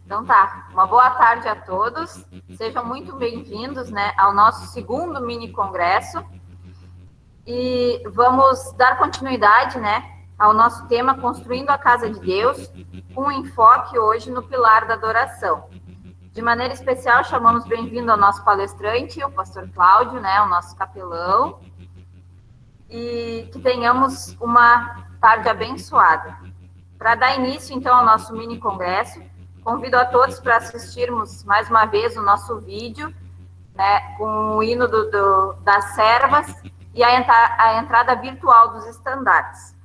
Então tá, uma boa tarde a todos, sejam muito bem-vindos, né, ao nosso segundo mini congresso e vamos dar continuidade, né, ao nosso tema Construindo a Casa de Deus, com um enfoque hoje no pilar da adoração. De maneira especial, chamamos bem-vindo ao nosso palestrante, o pastor Cláudio, né, o nosso capelão, e que tenhamos uma tarde abençoada. Para dar início, então, ao nosso mini congresso, convido a todos para assistirmos mais uma vez o nosso vídeo, né, com o hino das servas e a entrada virtual dos estandartes.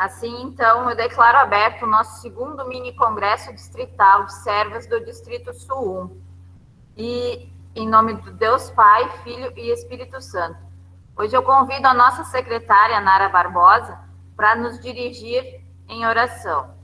Assim, então, eu declaro aberto o nosso segundo mini congresso distrital de servas do Distrito Sul 1. E em nome do Deus Pai, Filho e Espírito Santo. Hoje eu convido a nossa secretária, Nara Barbosa, para nos dirigir em oração.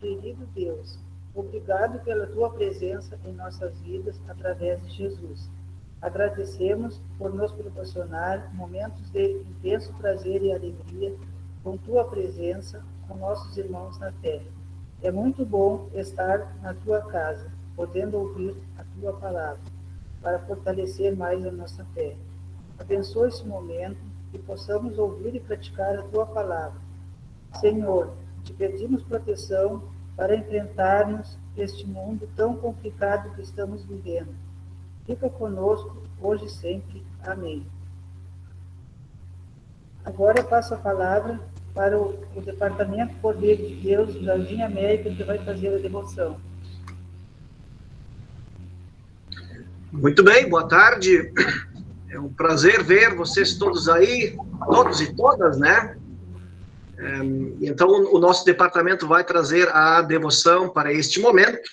Querido Deus, obrigado pela tua presença em nossas vidas através de Jesus. Agradecemos por nos proporcionar momentos de intenso prazer e alegria com tua presença, com nossos irmãos na terra. É muito bom estar na tua casa, podendo ouvir a tua palavra, para fortalecer mais a nossa fé. Abençoa esse momento e possamos ouvir e praticar a tua palavra. Senhor, te pedimos proteção para enfrentarmos este mundo tão complicado que estamos vivendo. Fica conosco hoje e sempre. Amém. Agora eu passo a palavra para o Departamento Poder de Deus, Jardim América, que vai fazer a devoção. Muito bem, boa tarde. É um prazer ver vocês todos aí, todos e todas, né? Então, o nosso departamento vai trazer a devoção para este momento.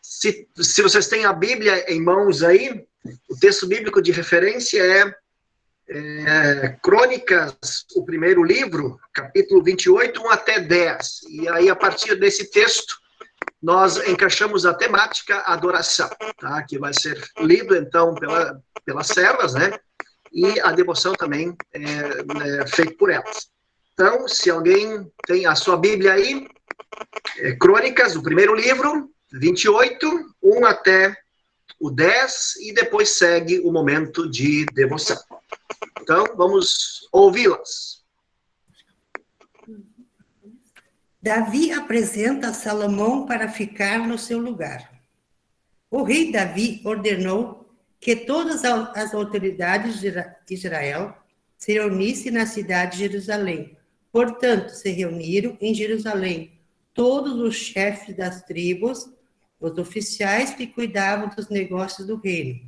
Se vocês têm a Bíblia em mãos aí, o texto bíblico de referência é Crônicas, o primeiro livro, capítulo 28, 1 até 10. E aí, a partir desse texto, nós encaixamos a temática adoração, tá? Que vai ser lido, então, pelas servas, né? E a devoção também é feita por elas. Então, se alguém tem a sua Bíblia aí, Crônicas, o primeiro livro, 28, 1 até o 10, e depois segue o momento de devoção. Então, vamos ouvi-las. Davi apresenta Salomão para ficar no seu lugar. O rei Davi ordenou que todas as autoridades de Israel se reunissem na cidade de Jerusalém. Portanto, se reuniram em Jerusalém todos os chefes das tribos, os oficiais que cuidavam dos negócios do reino,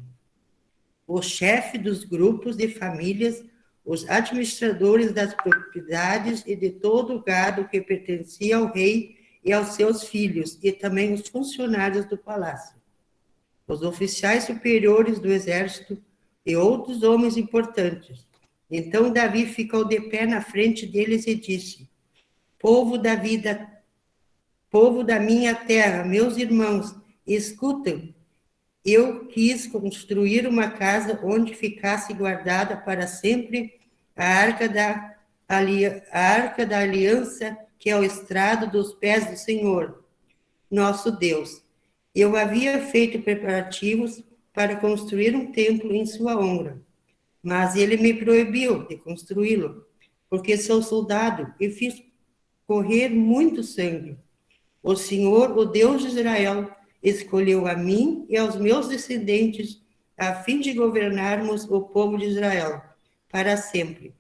os chefes dos grupos de famílias, os administradores das propriedades e de todo o gado que pertencia ao rei e aos seus filhos, e também os funcionários do palácio, os oficiais superiores do exército e outros homens importantes. Então Davi ficou de pé na frente deles e disse: povo da minha terra, meus irmãos, escutem. Eu quis construir uma casa onde ficasse guardada para sempre a arca da aliança, que é o estrado dos pés do Senhor, nosso Deus. Eu havia feito preparativos para construir um templo em sua honra, mas ele me proibiu de construí-lo, porque sou soldado e fiz correr muito sangue. O Senhor, o Deus de Israel, escolheu a mim e aos meus descendentes a fim de governarmos o povo de Israel para sempre,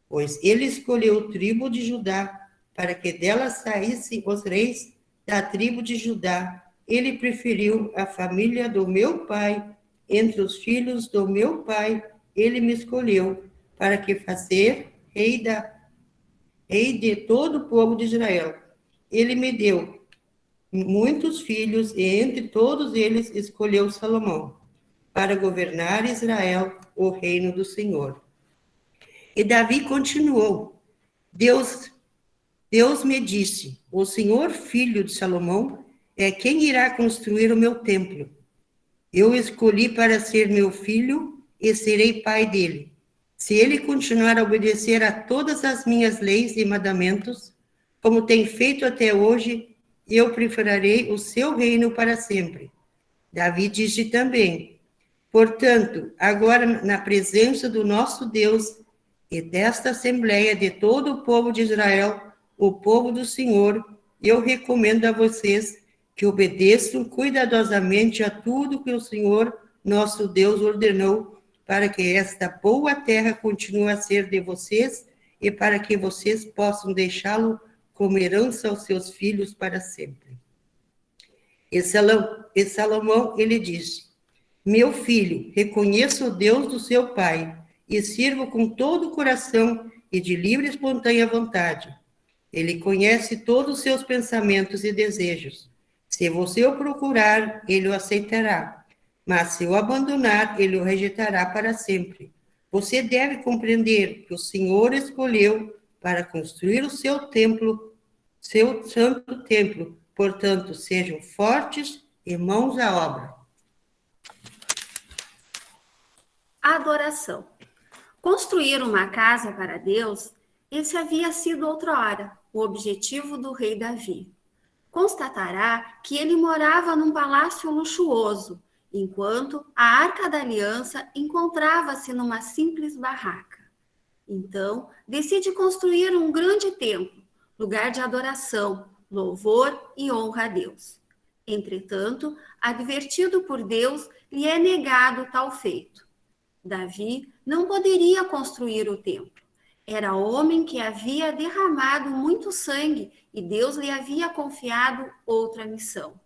pois ele escolheu a tribo de Judá para que dela saíssem os reis da tribo de Judá. Ele preferiu a família do meu pai entre os filhos do meu pai. Ele me escolheu para que fazer rei de todo o povo de Israel. Ele me deu muitos filhos, e entre todos eles escolheu Salomão, para governar Israel, o reino do Senhor. E Davi continuou: Deus me disse: o Senhor, filho de Salomão, é quem irá construir o meu templo. Eu escolhi para ser meu filho e serei pai dele. Se ele continuar a obedecer a todas as minhas leis e mandamentos, como tem feito até hoje, eu prepararei o seu reino para sempre. Davi disse também: portanto, agora na presença do nosso Deus e desta assembleia de todo o povo de Israel, o povo do Senhor, eu recomendo a vocês que obedeçam cuidadosamente a tudo que o Senhor, nosso Deus, ordenou, para que esta boa terra continue a ser de vocês e para que vocês possam deixá-lo como herança aos seus filhos para sempre. E Salomão, ele disse: meu filho, reconheça o Deus do seu pai e sirva com todo o coração e de livre e espontânea vontade. Ele conhece todos os seus pensamentos e desejos. Se você o procurar, ele o aceitará. Mas se o abandonar, ele o rejeitará para sempre. Você deve compreender que o Senhor escolheu para construir o seu templo, seu santo templo. Portanto, sejam fortes e mãos à obra. Adoração. Construir uma casa para Deus, esse havia sido outrora o objetivo do rei Davi. Constatará que ele morava num palácio luxuoso enquanto a Arca da Aliança encontrava-se numa simples barraca. Então, decide construir um grande templo, lugar de adoração, louvor e honra a Deus. Entretanto, advertido por Deus, lhe é negado tal feito. Davi não poderia construir o templo. Era homem que havia derramado muito sangue e Deus lhe havia confiado outra missão.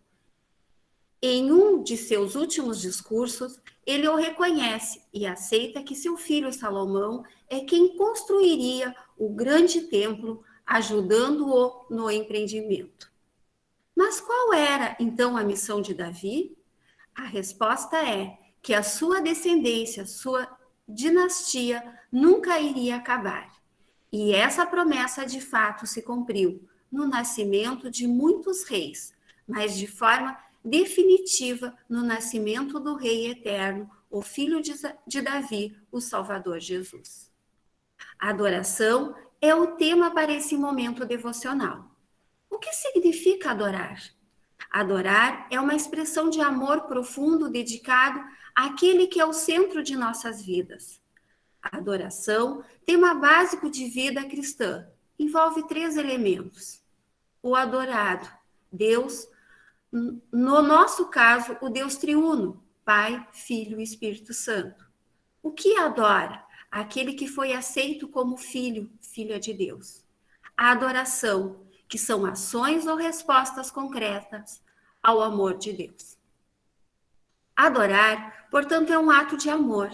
Em um de seus últimos discursos, ele o reconhece e aceita que seu filho Salomão é quem construiria o grande templo, ajudando-o no empreendimento. Mas qual era, então, a missão de Davi? A resposta é que a sua descendência, sua dinastia, nunca iria acabar. E essa promessa, de fato, se cumpriu no nascimento de muitos reis, mas de forma definitiva no nascimento do Rei Eterno, o Filho de Davi, o Salvador Jesus. A adoração é o tema para esse momento devocional. O que significa adorar? Adorar é uma expressão de amor profundo dedicado àquele que é o centro de nossas vidas. A adoração, tema básico de vida cristã, envolve 3 elementos. O adorado, Deus, no nosso caso, o Deus triuno, Pai, Filho e Espírito Santo. O que adora? Aquele que foi aceito como filho, filha de Deus. A adoração, que são ações ou respostas concretas ao amor de Deus. Adorar, portanto, é um ato de amor.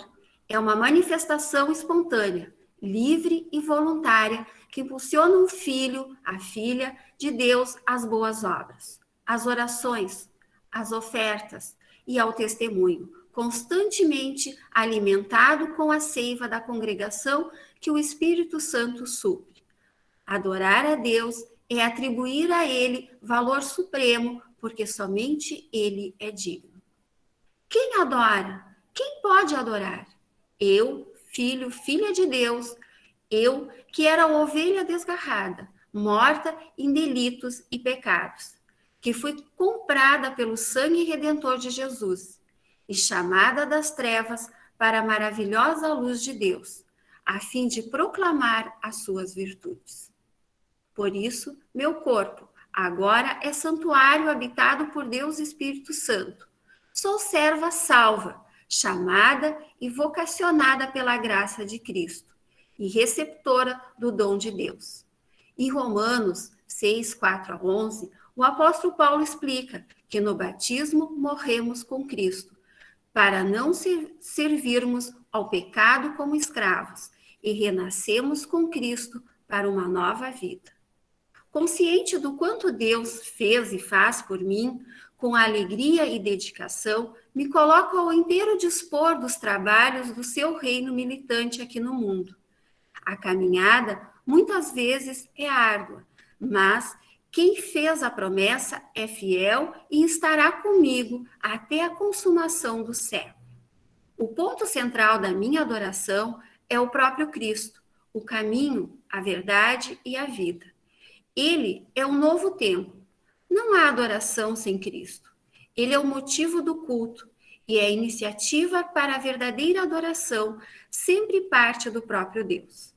É uma manifestação espontânea, livre e voluntária que impulsiona o filho, a filha de Deus às boas obras, às orações, às ofertas e ao testemunho, constantemente alimentado com a seiva da congregação que o Espírito Santo supre. Adorar a Deus é atribuir a Ele valor supremo, porque somente Ele é digno. Quem adora? Quem pode adorar? Eu, filho, filha de Deus, eu que era ovelha desgarrada, morta em delitos e pecados, que fui comprada pelo sangue redentor de Jesus e chamada das trevas para a maravilhosa luz de Deus, a fim de proclamar as suas virtudes. Por isso, meu corpo agora é santuário habitado por Deus Espírito Santo. Sou serva salva, chamada e vocacionada pela graça de Cristo e receptora do dom de Deus. Em Romanos 6, 4 a 11, o apóstolo Paulo explica que no batismo morremos com Cristo, para não servirmos ao pecado como escravos, e renascemos com Cristo para uma nova vida. Consciente do quanto Deus fez e faz por mim, com alegria e dedicação, me coloco ao inteiro dispor dos trabalhos do seu reino militante aqui no mundo. A caminhada, muitas vezes, é árdua, mas quem fez a promessa é fiel e estará comigo até a consumação do século. O ponto central da minha adoração é o próprio Cristo, o caminho, a verdade e a vida. Ele é um novo templo. Não há adoração sem Cristo. Ele é o motivo do culto e a iniciativa para a verdadeira adoração sempre parte do próprio Deus.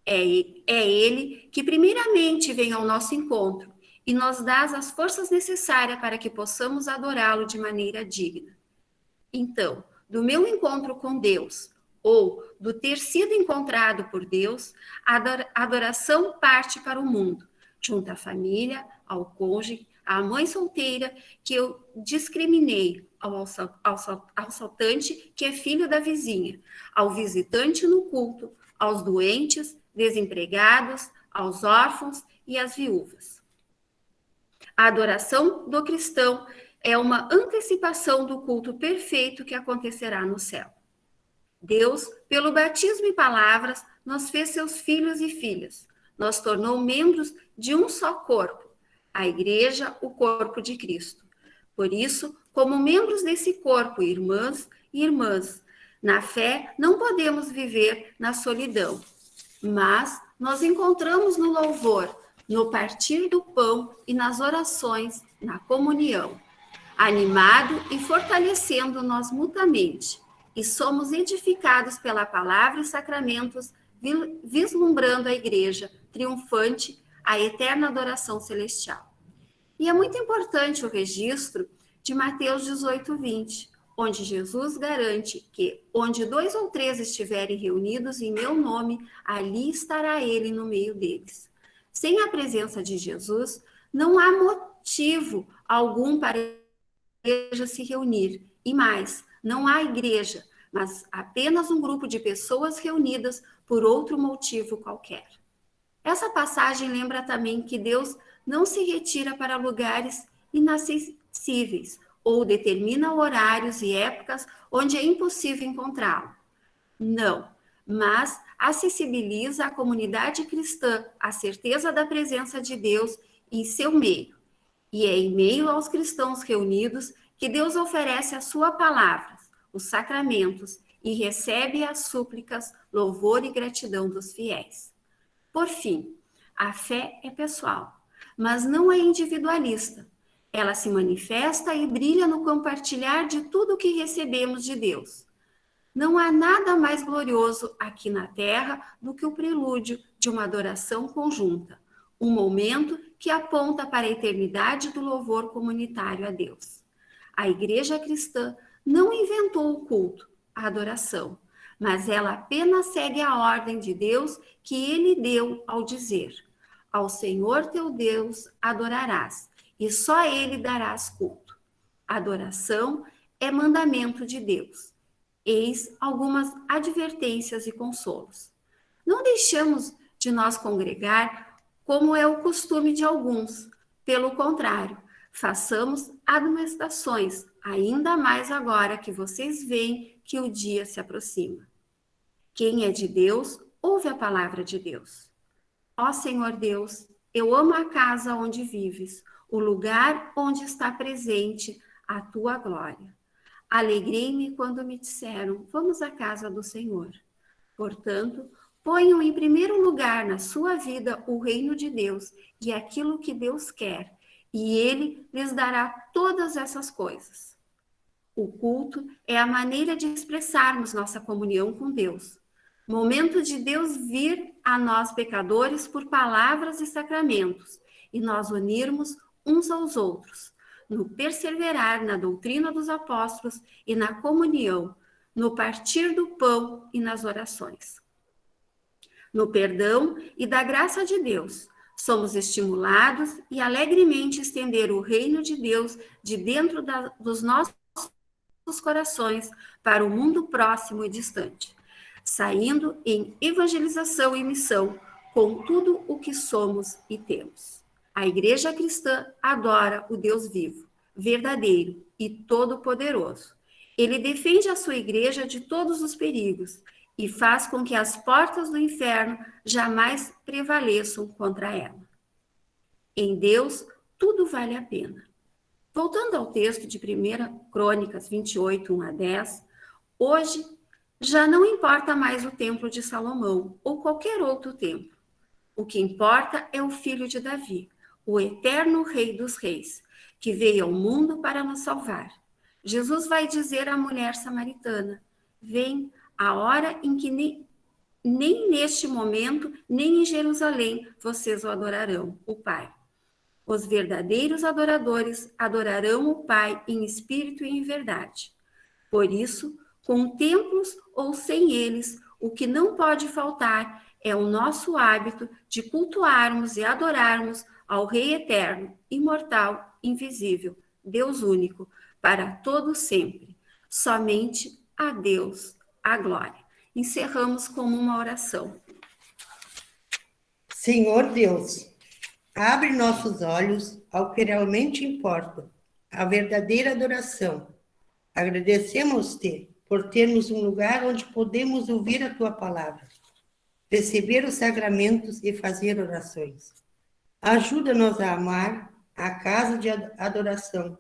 É Ele que primeiramente vem ao nosso encontro e nos dá as forças necessárias para que possamos adorá-lo de maneira digna. Então, do meu encontro com Deus, ou do ter sido encontrado por Deus, a adoração parte para o mundo, junto à família, ao cônjuge, à mãe solteira que eu discriminei, ao assaltante que é filho da vizinha, ao visitante no culto, aos doentes, desempregados, aos órfãos e às viúvas. A adoração do cristão é uma antecipação do culto perfeito que acontecerá no céu. Deus, pelo batismo e palavras, nos fez seus filhos e filhas, nos tornou membros de um só corpo, a igreja, o corpo de Cristo. Por isso, como membros desse corpo, irmãs e irmãs, na fé não podemos viver na solidão, mas nos encontramos no louvor, no partir do pão e nas orações, na comunhão. animado e fortalecendo-nos mutuamente, e somos edificados pela palavra e sacramentos, vislumbrando a igreja triunfante, a eterna adoração celestial. E é muito importante o registro de Mateus 18, 20, onde Jesus garante que onde 2 ou 3 estiverem reunidos em meu nome, ali estará ele no meio deles. Sem a presença de Jesus, não há motivo algum para a igreja se reunir. E mais, não há igreja, mas apenas um grupo de pessoas reunidas por outro motivo qualquer. Essa passagem lembra também que Deus não se retira para lugares inacessíveis ou determina horários e épocas onde é impossível encontrá-lo. Não, mas acessibiliza a comunidade cristã a certeza da presença de Deus em seu meio. E é em meio aos cristãos reunidos que Deus oferece a sua palavra, os sacramentos, e recebe as súplicas, louvor e gratidão dos fiéis. Por fim, a fé é pessoal, mas não é individualista. Ela se manifesta e brilha no compartilhar de tudo o que recebemos de Deus. Não há nada mais glorioso aqui na Terra do que o prelúdio de uma adoração conjunta, um momento que aponta para a eternidade do louvor comunitário a Deus. A Igreja cristã não inventou o culto, a adoração, mas ela apenas segue a ordem de Deus que ele deu ao dizer: ao Senhor teu Deus adorarás, e só a ele darás culto. Adoração é mandamento de Deus. Eis algumas advertências e consolos. Não deixamos de nós congregar como é o costume de alguns. Pelo contrário, façamos admoestações, ainda mais agora que vocês veem que o dia se aproxima. Quem é de Deus, ouve a palavra de Deus. Ó Senhor Deus, eu amo a casa onde vives, o lugar onde está presente a tua glória. Alegrei-me quando me disseram, vamos à casa do Senhor. Portanto, ponham em primeiro lugar na sua vida o reino de Deus e aquilo que Deus quer, e ele lhes dará todas essas coisas. O culto é a maneira de expressarmos nossa comunhão com Deus. Momento de Deus vir a nós pecadores por palavras e sacramentos, e nós unirmos uns aos outros, no perseverar na doutrina dos apóstolos e na comunhão, no partir do pão e nas orações. No perdão e da graça de Deus, somos estimulados e alegremente estender o reino de Deus de dentro dos nossos corações para o mundo próximo e distante, saindo em evangelização e missão com tudo o que somos e temos. A Igreja cristã adora o Deus vivo, verdadeiro e todo-poderoso. Ele defende a sua Igreja de todos os perigos e faz com que as portas do inferno jamais prevaleçam contra ela. Em Deus, tudo vale a pena. Voltando ao texto de 1 Crônicas 28, 1 a 10, hoje já não importa mais o templo de Salomão ou qualquer outro templo. O que importa é o filho de Davi, o eterno Rei dos Reis, que veio ao mundo para nos salvar. Jesus vai dizer à mulher samaritana: vem a hora em que nem neste momento, nem em Jerusalém, vocês o adorarão, o Pai. Os verdadeiros adoradores adorarão o Pai em espírito e em verdade. Por isso, com templos ou sem eles, o que não pode faltar é o nosso hábito de cultuarmos e adorarmos ao Rei eterno, imortal, invisível, Deus único, para todo sempre. Somente a Deus a glória. Encerramos com uma oração. Senhor Deus, abre nossos olhos ao que realmente importa, a verdadeira adoração. Agradecemos-te por termos um lugar onde podemos ouvir a tua palavra, receber os sacramentos e fazer orações. Ajuda-nos a amar a casa de adoração,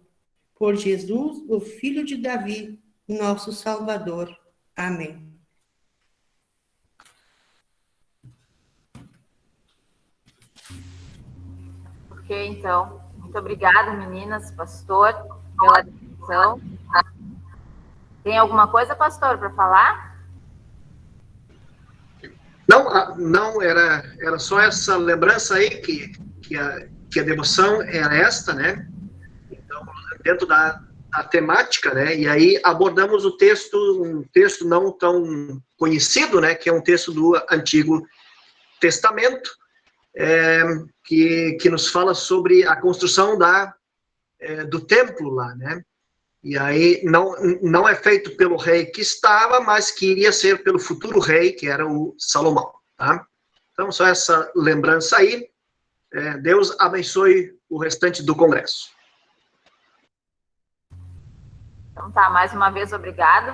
por Jesus, o Filho de Davi, nosso Salvador. Amém. Ok, então. Muito obrigada, meninas, pastor. pela discussão. Tem alguma coisa, pastor, para falar? Não, era só essa lembrança aí que a devoção era esta, né? Então, dentro da temática, né? E aí abordamos um texto não tão conhecido, né? Que é um texto do Antigo Testamento, que nos fala sobre a construção do templo lá, né? E aí não é feito pelo rei que estava, mas que iria ser pelo futuro rei, que era o Salomão, tá? Então, só essa lembrança aí. Deus abençoe o restante do congresso. Então tá, mais uma vez, obrigado.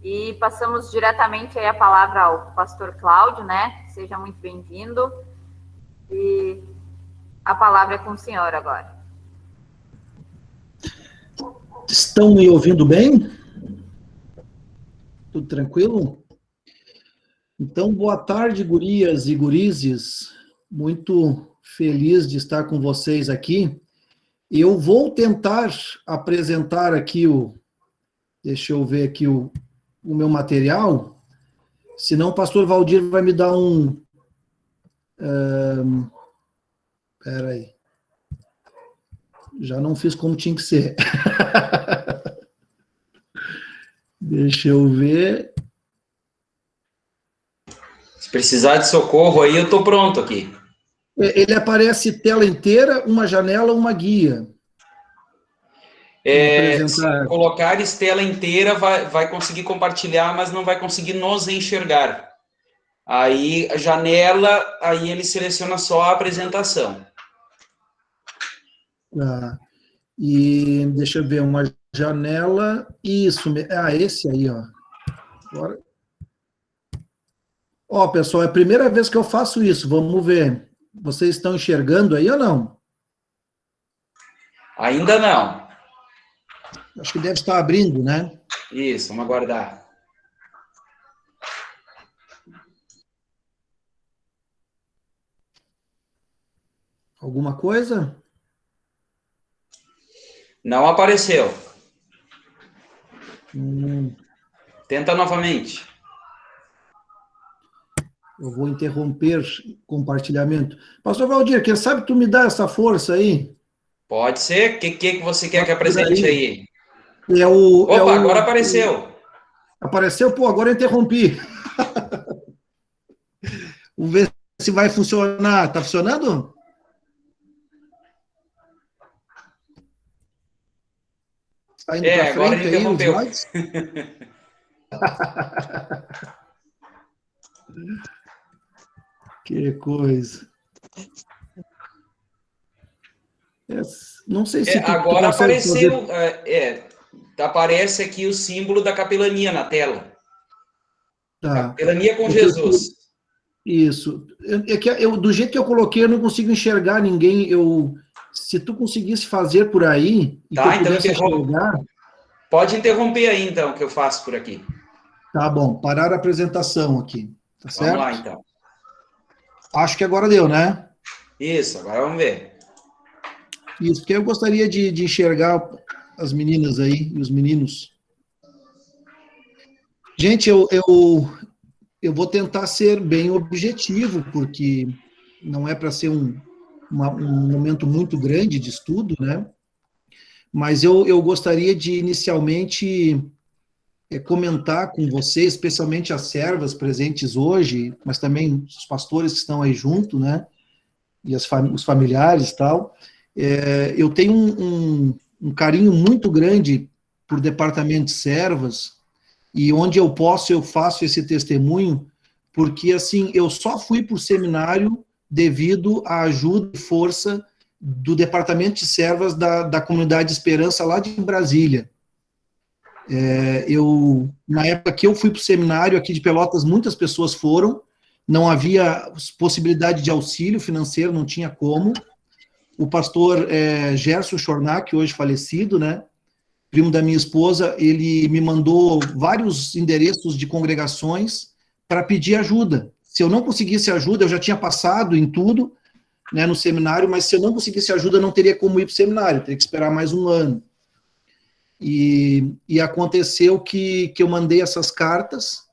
E passamos diretamente aí a palavra ao pastor Cláudio, né? Seja muito bem-vindo. E a palavra é com o senhor agora. Estão me ouvindo bem? Tudo tranquilo? Então, boa tarde, gurias e gurizes. Muito feliz de estar com vocês aqui. Eu vou tentar apresentar aqui deixa eu ver aqui o meu material, senão o pastor Valdir vai me dar espera aí. Já não fiz como tinha que ser. Deixa eu ver. Se precisar de socorro aí, eu estou pronto aqui. Ele aparece tela inteira, uma janela, uma guia. Se colocares tela inteira, vai conseguir compartilhar, mas não vai conseguir nos enxergar. Aí, a janela, aí ele seleciona só a apresentação. Tá. E deixa eu ver, uma janela, isso, esse aí, ó. Agora. Ó, pessoal, é a primeira vez que eu faço isso, vamos ver. Vocês estão enxergando aí ou não? Ainda não. Acho que deve estar abrindo, né? Isso, vamos aguardar. Alguma coisa? Não apareceu. Tenta novamente. Eu vou interromper compartilhamento. Pastor Valdir, quem sabe tu me dá essa força aí? Pode ser. O que você quer que apresente aí? Opa, agora apareceu. Apareceu? Pô, agora eu interrompi. Vamos ver se vai funcionar. Tá funcionando? Tá indo pra agora frente ele interrompeu. aí, que coisa. Não sei se agora apareceu. Aparece aqui o símbolo da capelania na tela. Tá. Capelania com Jesus. Isso. Do jeito que eu coloquei, eu não consigo enxergar ninguém. Se tu conseguisse fazer por aí, e tá, que eu pudesse então enxergar... Pode interromper aí, então, que eu faço por aqui. Tá bom, parar a apresentação aqui. Tá certo? Vamos lá, então. Acho que agora deu, né? Isso, agora vamos ver. Isso, porque eu gostaria de enxergar as meninas aí e os meninos. Gente, eu vou tentar ser bem objetivo, porque não é para ser um momento muito grande de estudo, né? Mas eu gostaria de, inicialmente, comentar com vocês, especialmente as servas presentes hoje, mas também os pastores que estão aí junto, né? E os familiares e tal. Eu tenho um carinho muito grande por departamento de servas, e onde eu posso, eu faço esse testemunho, porque, assim, eu só fui para o seminário devido à ajuda e força do departamento de servas da Comunidade de Esperança, lá de Brasília. Na época que eu fui para o seminário aqui de Pelotas, muitas pessoas foram, não havia possibilidade de auxílio financeiro, não tinha como. O pastor Gerson Chornac, hoje falecido, né, primo da minha esposa, ele me mandou vários endereços de congregações para pedir ajuda. Se eu não conseguisse ajuda, eu já tinha passado em tudo, né, no seminário, mas se eu não conseguisse ajuda, eu não teria como ir para o seminário, teria que esperar mais um ano. E aconteceu que eu mandei essas cartas,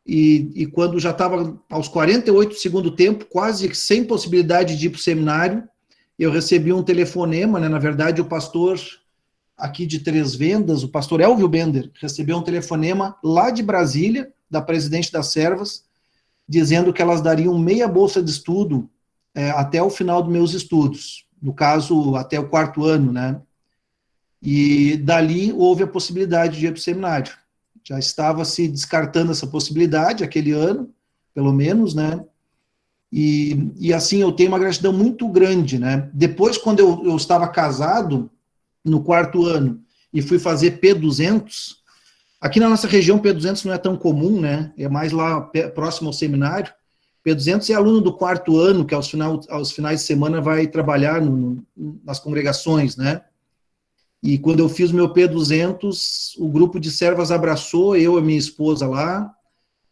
e quando já estava aos 48 do segundo tempo, quase sem possibilidade de ir para o seminário, eu recebi um telefonema, né? Na verdade, o pastor aqui de Três Vendas, o pastor Elvio Bender, recebeu um telefonema lá de Brasília, da presidente das Servas, dizendo que elas dariam meia bolsa de estudo até o final dos meus estudos, no caso, até o 4º ano, né? E dali houve a possibilidade de ir para o seminário. Já estava se descartando essa possibilidade, aquele ano, pelo menos, né? E assim, eu tenho uma gratidão muito grande, né? Depois, quando eu estava casado, no 4º ano, e fui fazer P200, aqui na nossa região, P200 não é tão comum, né? É mais lá próximo ao seminário. P200 é aluno do 4º ano, que aos finais de semana vai trabalhar nas congregações, né? E quando eu fiz o meu P200, o grupo de servas abraçou eu e minha esposa lá,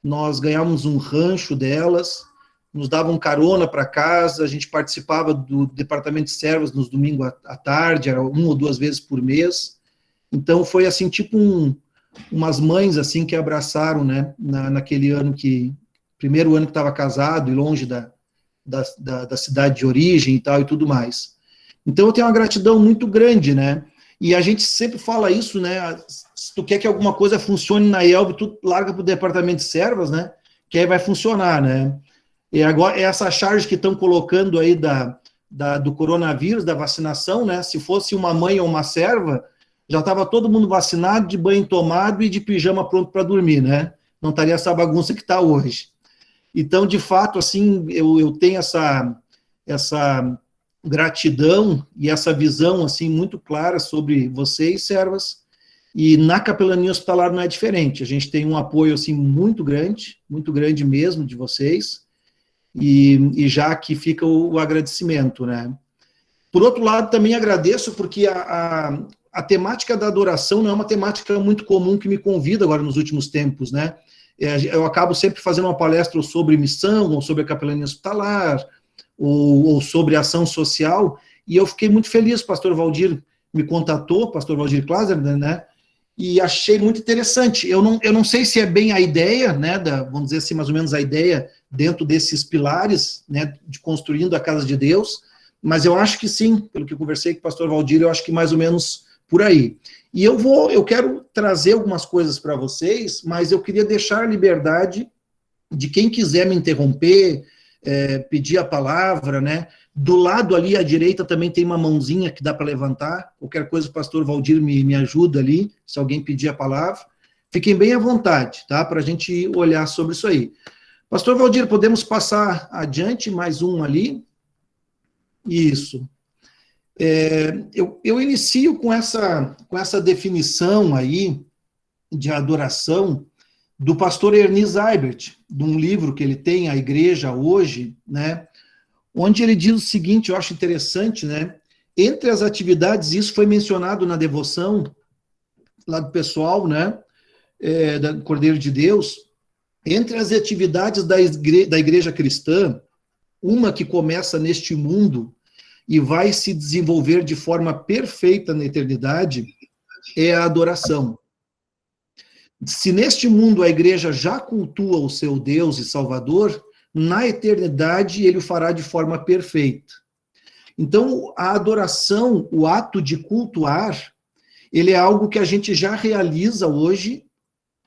nós ganhamos um rancho delas, nos davam carona para casa, a gente participava do departamento de servas nos domingos à tarde, era 1 ou 2 vezes por mês. Então foi assim, tipo umas mães assim que abraçaram, né, naquele ano primeiro ano que estava casado e longe da cidade de origem e tal e tudo mais. Então eu tenho uma gratidão muito grande, né? E a gente sempre fala isso, né? Se tu quer que alguma coisa funcione na IELB, tu larga para o departamento de servas, né? Que aí vai funcionar, né? E agora, essa charge que estão colocando aí do coronavírus, da vacinação, né? Se fosse uma mãe ou uma serva, já estava todo mundo vacinado, de banho tomado e de pijama pronto para dormir, né? Não estaria essa bagunça que está hoje. Então, de fato, assim, eu tenho essa gratidão e essa visão, assim, muito clara sobre vocês, servas, e na capelania hospitalar não é diferente. A gente tem um apoio, assim, muito grande mesmo de vocês, e já aqui fica o agradecimento, né? Por outro lado, também agradeço porque a temática da adoração não é uma temática muito comum que me convida agora nos últimos tempos, né? Eu acabo sempre fazendo uma palestra sobre missão, ou sobre a capelania hospitalar, ou sobre ação social, e eu fiquei muito feliz, o pastor Valdir me contatou, pastor Valdir Klaser, né, e achei muito interessante. Eu não sei se é bem a ideia, né, vamos dizer assim, mais ou menos a ideia dentro desses pilares, né, de construindo a casa de Deus, mas eu acho que sim, pelo que eu conversei com o pastor Valdir, eu acho que mais ou menos por aí. E eu quero trazer algumas coisas para vocês, mas eu queria deixar a liberdade de quem quiser me interromper, pedir a palavra, né? Do lado ali à direita também tem uma mãozinha que dá para levantar. Qualquer coisa o pastor Valdir me ajuda ali, se alguém pedir a palavra. Fiquem bem à vontade, tá? Para a gente olhar sobre isso aí. Pastor Valdir, podemos passar adiante, mais um ali? Isso. Eu inicio com essa definição aí de adoração do pastor Ernie Seibert, de um livro que ele tem, A Igreja Hoje, né, onde ele diz o seguinte, eu acho interessante, né, entre as atividades, isso foi mencionado na devoção lá do pessoal, né, da Cordeiro de Deus, entre as atividades da igreja cristã, uma que começa neste mundo e vai se desenvolver de forma perfeita na eternidade, é a adoração. Se neste mundo a igreja já cultua o seu Deus e Salvador, na eternidade ele o fará de forma perfeita. Então, a adoração, o ato de cultuar, ele é algo que a gente já realiza hoje,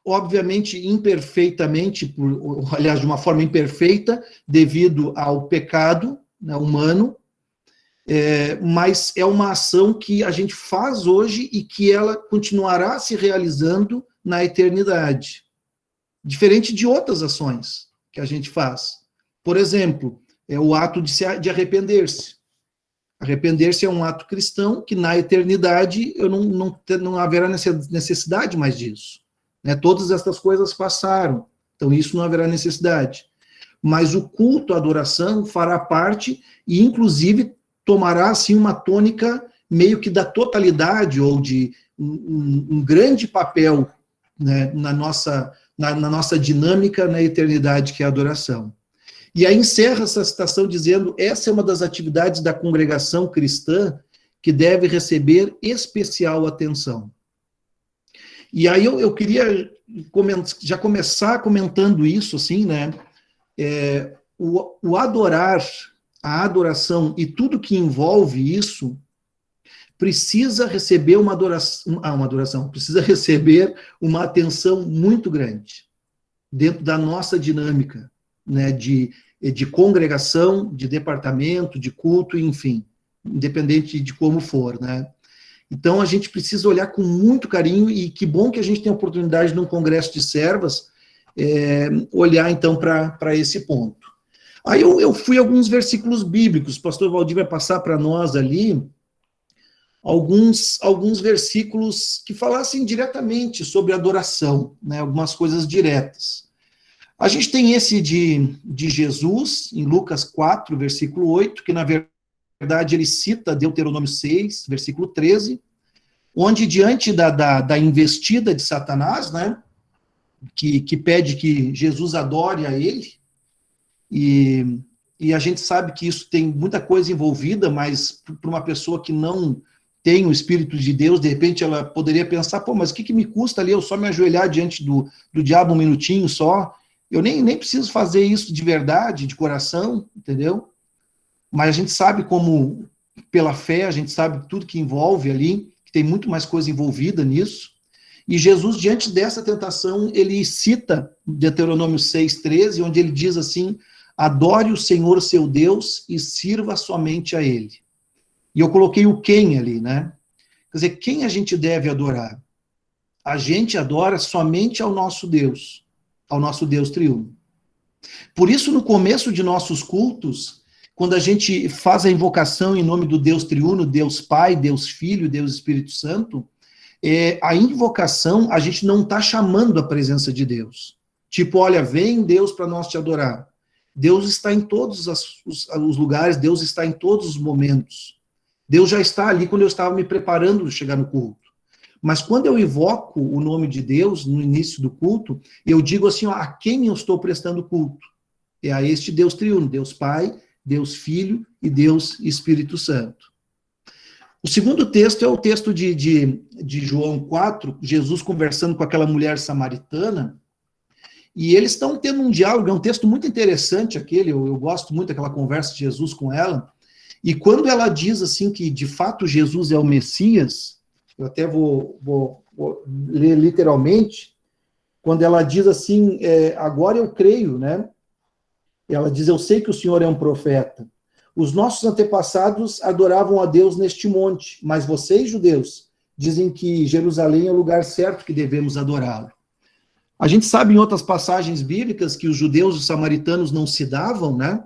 obviamente imperfeitamente, aliás, de uma forma imperfeita, devido ao pecado, né, humano, mas é uma ação que a gente faz hoje e que ela continuará se realizando na eternidade, diferente de outras ações que a gente faz. Por exemplo, é o ato de arrepender-se. Arrepender-se é um ato cristão que na eternidade eu não haverá necessidade mais disso. Né? Todas estas coisas passaram, então isso não haverá necessidade. Mas o culto, a adoração, fará parte e, inclusive, tomará assim uma tônica meio que da totalidade ou de um grande papel, né, na nossa dinâmica na eternidade, que é a adoração. E aí encerra essa citação dizendo, essa é uma das atividades da congregação cristã que deve receber especial atenção. E aí eu queria já começar comentando isso, assim, né? O adorar, a adoração e tudo que envolve isso precisa receber uma adoração, precisa receber uma atenção muito grande dentro da nossa dinâmica, né, de congregação, de departamento, de culto, enfim, independente de como for, né. Então, a gente precisa olhar com muito carinho, e que bom que a gente tem a oportunidade, num congresso de servas, olhar, então, para esse ponto. Aí eu fui a alguns versículos bíblicos, o pastor Valdir vai passar para nós ali, alguns versículos que falassem diretamente sobre adoração, né, algumas coisas diretas. A gente tem esse de Jesus, em Lucas 4, versículo 8, que na verdade ele cita Deuteronômio 6, versículo 13, onde diante da investida de Satanás, né, que pede que Jesus adore a ele, e a gente sabe que isso tem muita coisa envolvida, mas para uma pessoa que não tem o Espírito de Deus, de repente ela poderia pensar, pô, mas o que me custa ali eu só me ajoelhar diante do diabo um minutinho só? Eu nem preciso fazer isso de verdade, de coração, entendeu? Mas a gente sabe como, pela fé, a gente sabe tudo que envolve ali, que tem muito mais coisa envolvida nisso. E Jesus, diante dessa tentação, ele cita Deuteronômio 6,13, onde ele diz assim, adore o Senhor seu Deus e sirva somente a ele. E eu coloquei o quem ali, né? Quer dizer, quem a gente deve adorar? A gente adora somente ao nosso Deus triuno. Por isso, no começo de nossos cultos, quando a gente faz a invocação em nome do Deus triuno, Deus Pai, Deus Filho, Deus Espírito Santo, a invocação, a gente não está chamando a presença de Deus. Tipo, olha, vem Deus para nós te adorar. Deus está em todos os lugares, Deus está em todos os momentos. Deus já está ali quando eu estava me preparando para chegar no culto. Mas quando eu invoco o nome de Deus no início do culto, eu digo assim, ó, a quem eu estou prestando culto? É a este Deus triuno, Deus Pai, Deus Filho e Deus Espírito Santo. O segundo texto é o texto de João 4, Jesus conversando com aquela mulher samaritana, e eles estão tendo um diálogo, é um texto muito interessante aquele, eu gosto muito daquela conversa de Jesus com ela, e quando ela diz assim que de fato Jesus é o Messias, eu até vou ler literalmente, quando ela diz assim, agora eu creio, né? Ela diz, eu sei que o Senhor é um profeta. Os nossos antepassados adoravam a Deus neste monte, mas vocês, judeus, dizem que Jerusalém é o lugar certo que devemos adorá-lo. A gente sabe em outras passagens bíblicas que os judeus e os samaritanos não se davam, né?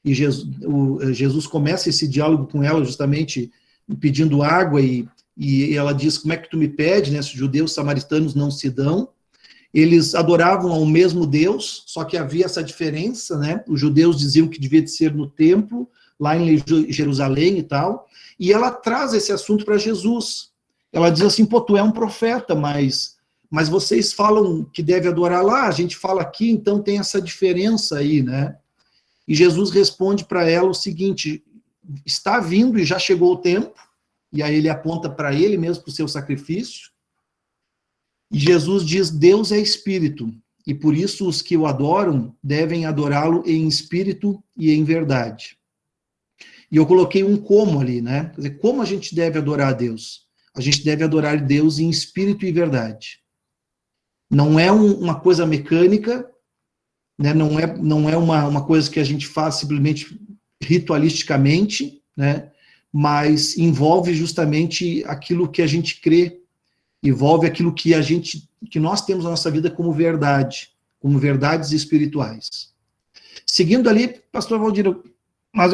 E Jesus começa esse diálogo com ela justamente pedindo água e ela diz, como é que tu me pede, né? Se os judeus e os samaritanos não se dão. Eles adoravam ao mesmo Deus, só que havia essa diferença, né? Os judeus diziam que devia ser no templo, lá em Jerusalém e tal, e ela traz esse assunto para Jesus. Ela diz assim, pô, tu é um profeta, mas vocês falam que deve adorar lá, a gente fala aqui, então tem essa diferença aí, né? E Jesus responde para ela o seguinte, está vindo e já chegou o tempo, e aí ele aponta para ele mesmo, para o seu sacrifício, e Jesus diz, Deus é espírito, e por isso os que o adoram devem adorá-lo em espírito e em verdade. E eu coloquei um como ali, né? Quer dizer, como a gente deve adorar a Deus? A gente deve adorar Deus em espírito e verdade. Não é uma coisa mecânica, né? Não é uma coisa que a gente faz simplesmente ritualisticamente, né? Mas envolve justamente aquilo que a gente crê, envolve aquilo que nós temos na nossa vida como verdade, como verdades espirituais. Seguindo ali, pastor Valdir, mais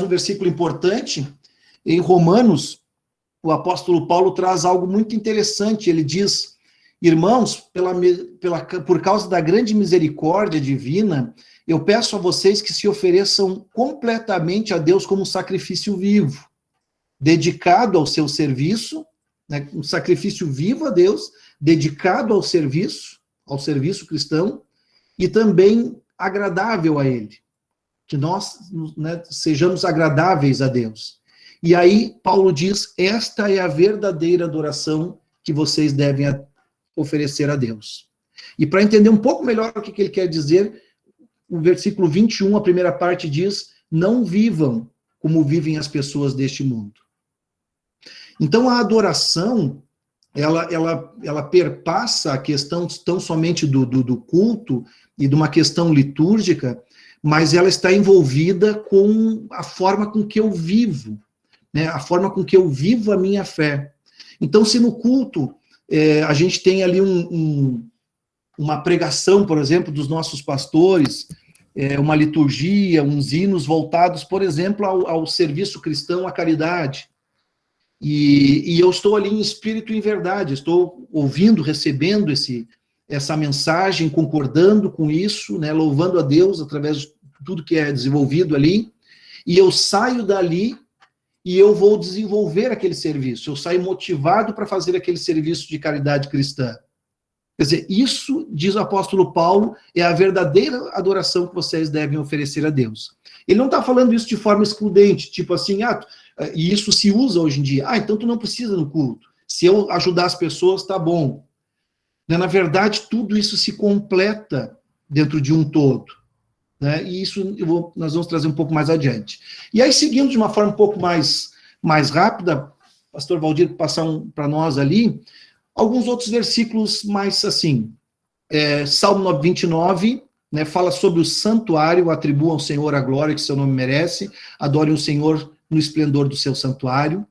um versículo importante, em Romanos, o apóstolo Paulo traz algo muito interessante, ele diz, irmãos, por causa da grande misericórdia divina, eu peço a vocês que se ofereçam completamente a Deus como um sacrifício vivo, dedicado ao seu serviço, né, um sacrifício vivo a Deus, dedicado ao serviço cristão, e também agradável a Ele. Que nós, né, sejamos agradáveis a Deus. E aí, Paulo diz, esta é a verdadeira adoração que vocês devem oferecer a Deus. E para entender um pouco melhor o que ele quer dizer, o versículo 21, a primeira parte diz: não vivam como vivem as pessoas deste mundo. Então, a adoração, ela perpassa a questão tão somente do culto e de uma questão litúrgica, mas ela está envolvida com a forma com que eu vivo, né? A forma com que eu vivo a minha fé. Então, se no culto a gente tem ali uma pregação, por exemplo, dos nossos pastores, uma liturgia, uns hinos voltados, por exemplo, ao serviço cristão, à caridade, e eu estou ali em espírito e em verdade, estou ouvindo, recebendo essa mensagem, concordando com isso, né, louvando a Deus através de tudo que é desenvolvido ali, e eu saio dali e eu vou desenvolver aquele serviço, eu saio motivado para fazer aquele serviço de caridade cristã. Quer dizer, isso, diz o apóstolo Paulo, é a verdadeira adoração que vocês devem oferecer a Deus. Ele não está falando isso de forma excludente, tipo assim, e isso se usa hoje em dia. Então tu não precisa no culto. Se eu ajudar as pessoas, tá bom. Na verdade, tudo isso se completa dentro de um todo. Né? E isso nós vamos trazer um pouco mais adiante. E aí, seguindo de uma forma um pouco mais rápida, pastor Valdir passar para nós ali, alguns outros versículos mais assim. Salmo 29, né, fala sobre o santuário: atribuam ao Senhor a glória que seu nome merece, adorem o Senhor no esplendor do seu santuário.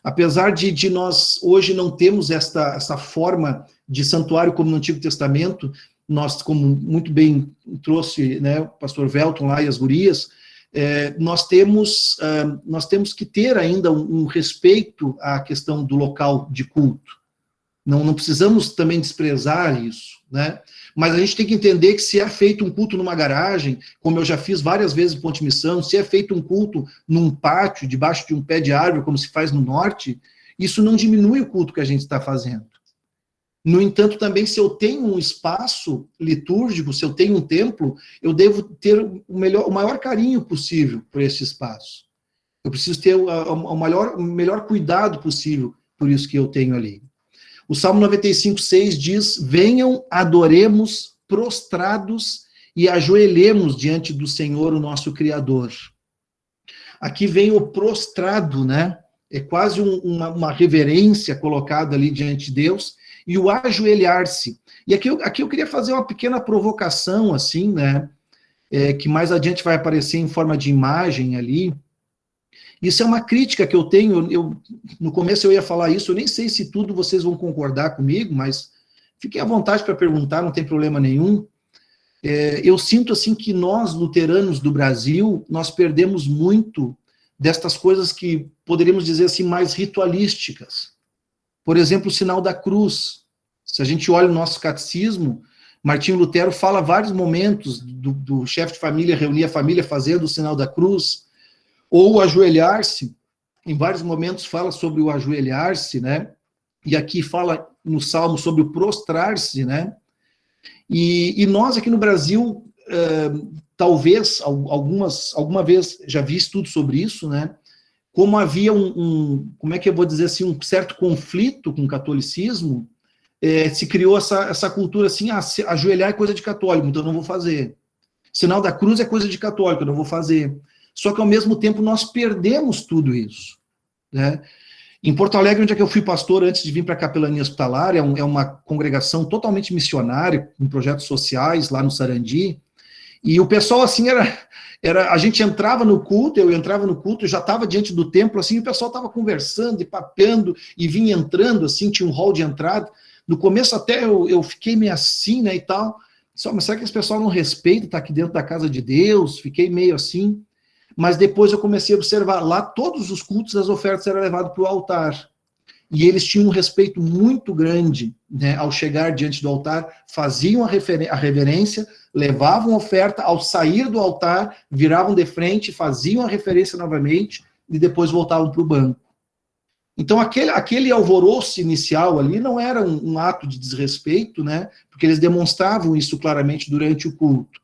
Apesar de nós hoje não termos essa forma de santuário como no Antigo Testamento, nós, como muito bem trouxe, né, o pastor Velton lá e as gurias, nós temos que ter ainda um respeito à questão do local de culto. Não precisamos também desprezar isso, né? Mas a gente tem que entender que se é feito um culto numa garagem, como eu já fiz várias vezes em Ponte Missão, se é feito um culto num pátio, debaixo de um pé de árvore, como se faz no norte, isso não diminui o culto que a gente está fazendo. No entanto, também, se eu tenho um espaço litúrgico, se eu tenho um templo, eu devo ter o maior carinho possível por esse espaço. Eu preciso ter o melhor cuidado possível por isso que eu tenho ali. O Salmo 95:6 diz: venham, adoremos, prostrados, e ajoelhemos diante do Senhor, o nosso Criador. Aqui vem o prostrado, né? É quase uma reverência colocada ali diante de Deus, e o ajoelhar-se. E aqui eu queria fazer uma pequena provocação, assim, né? Que mais adiante vai aparecer em forma de imagem ali. Isso é uma crítica que eu tenho, no começo eu ia falar isso, eu nem sei se tudo vocês vão concordar comigo, mas fiquem à vontade para perguntar, não tem problema nenhum. Eu sinto assim que nós, luteranos do Brasil, nós perdemos muito destas coisas que poderíamos dizer assim mais ritualísticas. Por exemplo, o sinal da cruz. Se a gente olha o nosso catecismo, Martinho Lutero fala vários momentos do chefe de família reunir a família fazendo o sinal da cruz, ou o ajoelhar-se. Em vários momentos fala sobre o ajoelhar-se, né? E aqui fala no Salmo sobre o prostrar-se, né? E nós aqui no Brasil, talvez, alguma vez já vi estudo sobre isso, né? Como havia como é que eu vou dizer assim, um certo conflito com o catolicismo, se criou essa cultura assim, ajoelhar é coisa de católico, então eu não vou fazer. Sinal da cruz é coisa de católico, eu não vou fazer. Só que, ao mesmo tempo, nós perdemos tudo isso, né? Em Porto Alegre, onde é que eu fui pastor antes de vir para a capelania hospitalar, é uma congregação totalmente missionária, com projetos sociais lá no Sarandi, e o pessoal, assim, a gente entrava no culto, eu entrava no culto, eu já estava diante do templo, assim, e o pessoal estava conversando e papeando, e vinha entrando, assim, tinha um hall de entrada. No começo até eu fiquei meio assim, né, e tal, mas será que esse pessoal não respeita, está aqui dentro da casa de Deus? Fiquei meio assim. Mas depois eu comecei a observar, lá todos os cultos, as ofertas eram levadas para o altar. E eles tinham um respeito muito grande, né, ao chegar diante do altar, faziam a reverência, levavam a oferta, ao sair do altar, viravam de frente, faziam a referência novamente, e depois voltavam para o banco. Então aquele alvoroço inicial ali não era um ato de desrespeito, né, porque eles demonstravam isso claramente durante o culto.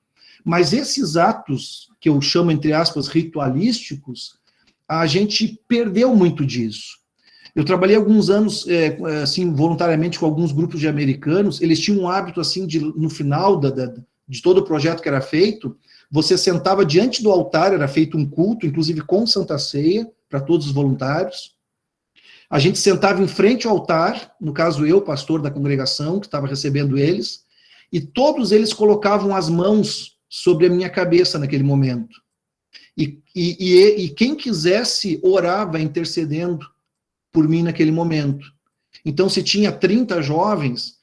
Mas esses atos, que eu chamo, entre aspas, ritualísticos, a gente perdeu muito disso. Eu trabalhei alguns anos, assim, voluntariamente com alguns grupos de americanos. Eles tinham um hábito, assim, no final de todo o projeto que era feito, você sentava diante do altar, era feito um culto, inclusive com Santa Ceia, para todos os voluntários. A gente sentava em frente ao altar, no caso eu, pastor da congregação, que estava recebendo eles, e todos eles colocavam as mãos sobre a minha cabeça naquele momento. E quem quisesse orava intercedendo por mim naquele momento. Então, se tinha 30 jovens,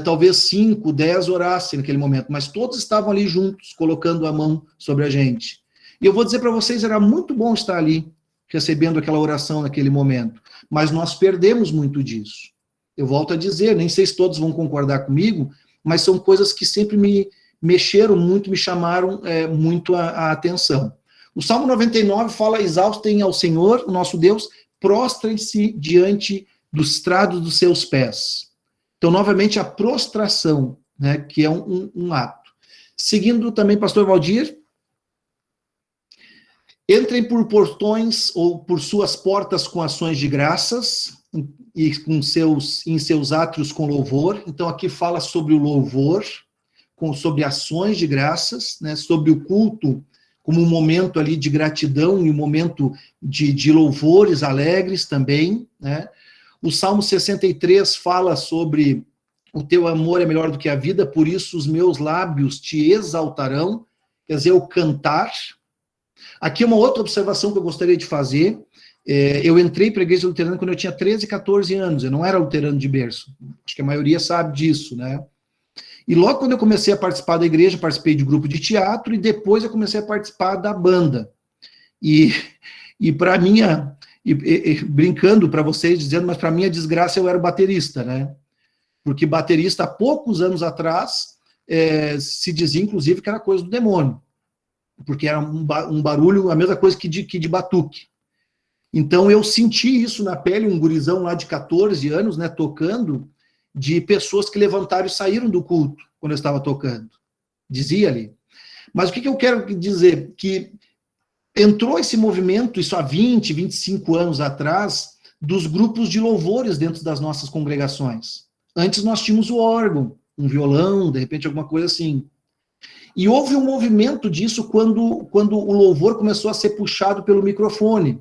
talvez 5, 10 orassem naquele momento, mas todos estavam ali juntos, colocando a mão sobre a gente. E eu vou dizer para vocês, era muito bom estar ali, recebendo aquela oração naquele momento, mas nós perdemos muito disso. Eu volto a dizer, nem sei se todos vão concordar comigo, mas são coisas que sempre me mexeram muito, me chamaram muito a atenção. O Salmo 99 fala, exaltem ao Senhor, o nosso Deus, prostrem-se diante do estrado dos seus pés. Então, novamente, a prostração, né, que é um ato. Seguindo também, pastor Valdir, entrem por portões ou por suas portas com ações de graças e em seus átrios com louvor. Então, aqui fala sobre o louvor, sobre ações de graças, né, sobre o culto como um momento ali de gratidão e um momento de louvores alegres também, né? O Salmo 63 fala sobre o teu amor é melhor do que a vida, por isso os meus lábios te exaltarão, quer dizer, o cantar. Aqui uma outra observação que eu gostaria de fazer, eu entrei para a igreja luterana quando eu tinha 13, 14 anos, eu não era luterano de berço, acho que a maioria sabe disso, né? E logo quando eu comecei a participar da igreja, participei de grupo de teatro, e depois eu comecei a participar da banda. E para minha, brincando para vocês, dizendo, mas para minha desgraça eu era o baterista, né? Porque baterista, há poucos anos atrás, se dizia, inclusive, que era coisa do demônio. Porque era um barulho, a mesma coisa que de batuque. Então eu senti isso na pele, um gurizão lá de 14 anos, né, tocando, de pessoas que levantaram e saíram do culto quando eu estava tocando. Dizia ali. Mas o que eu quero dizer? Que entrou esse movimento, isso há 20, 25 anos atrás, dos grupos de louvores dentro das nossas congregações. Antes nós tínhamos o órgão, um violão, de repente alguma coisa assim. E houve um movimento disso quando o louvor começou a ser puxado pelo microfone.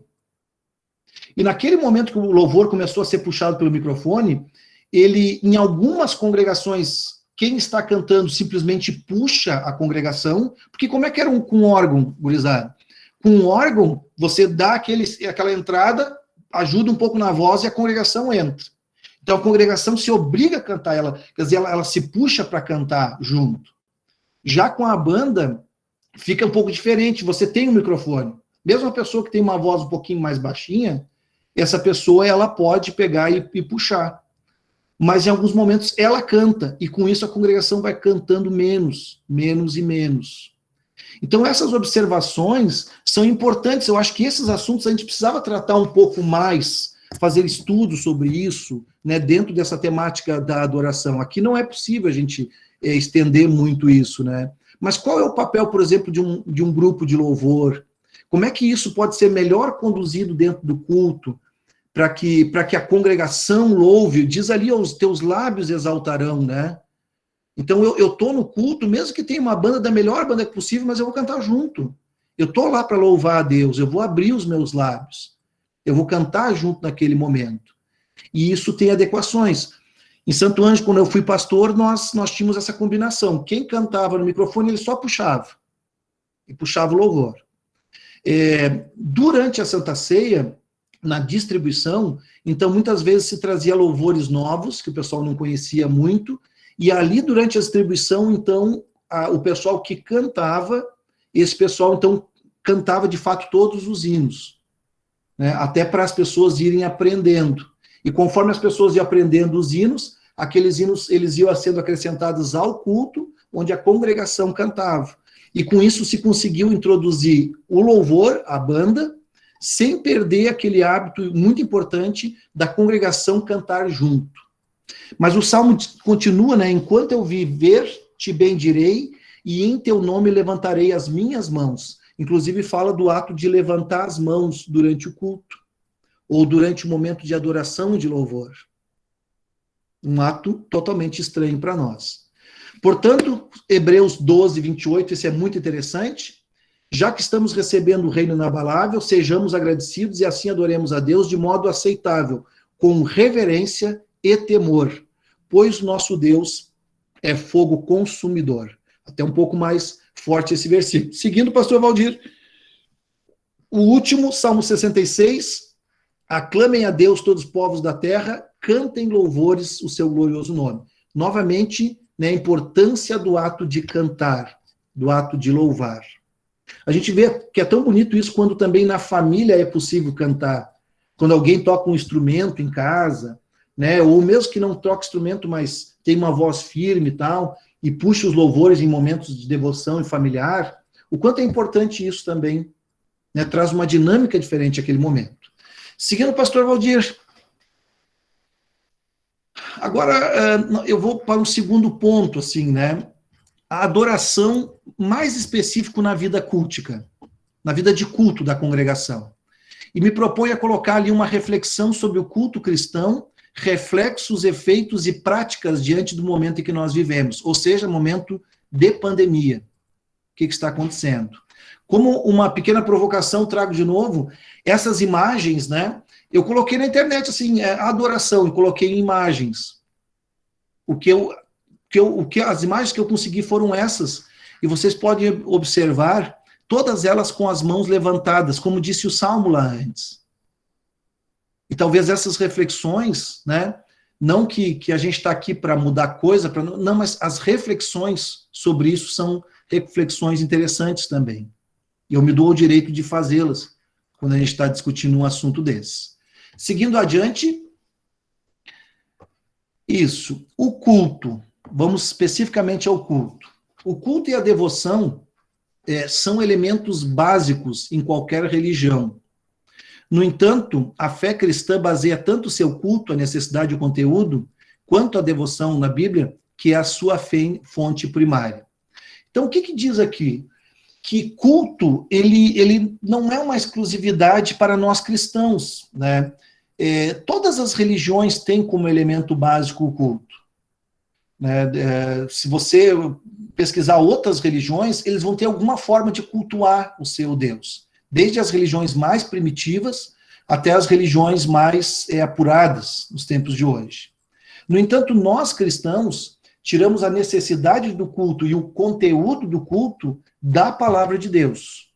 E naquele momento que o louvor começou a ser puxado pelo microfone, ele, em algumas congregações, quem está cantando simplesmente puxa a congregação, porque como é que era com órgão, gurizada? Com órgão, você dá aquela entrada, ajuda um pouco na voz e a congregação entra. Então a congregação se obriga a cantar, quer dizer, ela se puxa para cantar junto. Já com a banda, fica um pouco diferente, você tem um microfone. Mesmo a pessoa que tem uma voz um pouquinho mais baixinha, essa pessoa ela pode pegar e puxar. Mas em alguns momentos ela canta, e com isso a congregação vai cantando menos e menos. Então essas observações são importantes, eu acho que esses assuntos a gente precisava tratar um pouco mais, fazer estudos sobre isso, né, dentro dessa temática da adoração. Aqui não é possível a gente estender muito isso, né? Mas qual é o papel, por exemplo, de um grupo de louvor? Como é que isso pode ser melhor conduzido dentro do culto, para que a congregação louve, diz ali, os teus lábios exaltarão, né? Então eu estou no culto, mesmo que tenha uma banda da melhor banda possível, mas eu vou cantar junto. Eu estou lá para louvar a Deus, eu vou abrir os meus lábios, eu vou cantar junto naquele momento. E isso tem adequações. Em Santo Ângelo, quando eu fui pastor, nós tínhamos essa combinação. Quem cantava no microfone, ele só puxava. E puxava o louvor. Durante a Santa Ceia, na distribuição, então muitas vezes se trazia louvores novos, que o pessoal não conhecia muito, e ali durante a distribuição, então, o pessoal que cantava, esse pessoal então cantava de fato todos os hinos, né, até para as pessoas irem aprendendo. E conforme as pessoas iam aprendendo os hinos, aqueles hinos eles iam sendo acrescentados ao culto, onde a congregação cantava. E com isso se conseguiu introduzir o louvor, a banda, sem perder aquele hábito muito importante da congregação cantar junto. Mas o Salmo continua, né? Enquanto eu viver, te bendirei, e em teu nome levantarei as minhas mãos. Inclusive fala do ato de levantar as mãos durante o culto. ou durante o momento de adoração e de louvor. Um ato totalmente estranho para nós. Portanto, Hebreus 12, 28, esse é muito interessante. Já que estamos recebendo o reino inabalável, sejamos agradecidos e assim adoremos a Deus de modo aceitável, com reverência e temor, pois nosso Deus é fogo consumidor. Até um pouco mais forte esse versículo. Seguindo, pastor Valdir, o último, Salmo 66, aclamem a Deus todos os povos da terra, cantem louvores o seu glorioso nome. Novamente, né, a importância do ato de cantar, do ato de louvar. A gente vê que é tão bonito isso quando também na família é possível cantar. Quando alguém toca um instrumento em casa, né, ou mesmo que não toque instrumento, mas tem uma voz firme e tal, e puxa os louvores em momentos de devoção e familiar, o quanto é importante isso também, né, traz uma dinâmica diferente àquele momento. Seguindo o pastor Valdir. Agora, eu vou para um segundo ponto, assim, né? A adoração mais específico na vida cultica, na vida de culto da congregação. E me proponho a colocar ali uma reflexão sobre o culto cristão, reflexos, efeitos e práticas diante do momento em que nós vivemos, ou seja, momento de pandemia. O que está acontecendo? Como uma pequena provocação, trago de novo essas imagens, né? Eu coloquei na internet, assim, adoração, e coloquei em imagens. As imagens que eu consegui foram essas, e vocês podem observar, todas elas com as mãos levantadas, como disse o Salmo lá antes. E talvez essas reflexões, né, não que a gente está aqui para mudar coisa, não, mas as reflexões sobre isso são reflexões interessantes também. E eu me dou o direito de fazê-las, quando a gente está discutindo um assunto desse. Seguindo adiante, isso, o culto. Vamos especificamente ao culto. O culto e a devoção são elementos básicos em qualquer religião. No entanto, a fé cristã baseia tanto o seu culto, a necessidade e o conteúdo, quanto a devoção na Bíblia, que é a sua fonte primária. Então, o que diz aqui? Que culto, ele não é uma exclusividade para nós cristãos, né? Todas as religiões têm como elemento básico o culto. Se você pesquisar outras religiões, eles vão ter alguma forma de cultuar o seu Deus. Desde as religiões mais primitivas até as religiões mais apuradas nos tempos de hoje. No entanto, nós cristãos tiramos a necessidade do culto e o conteúdo do culto da palavra de Deus.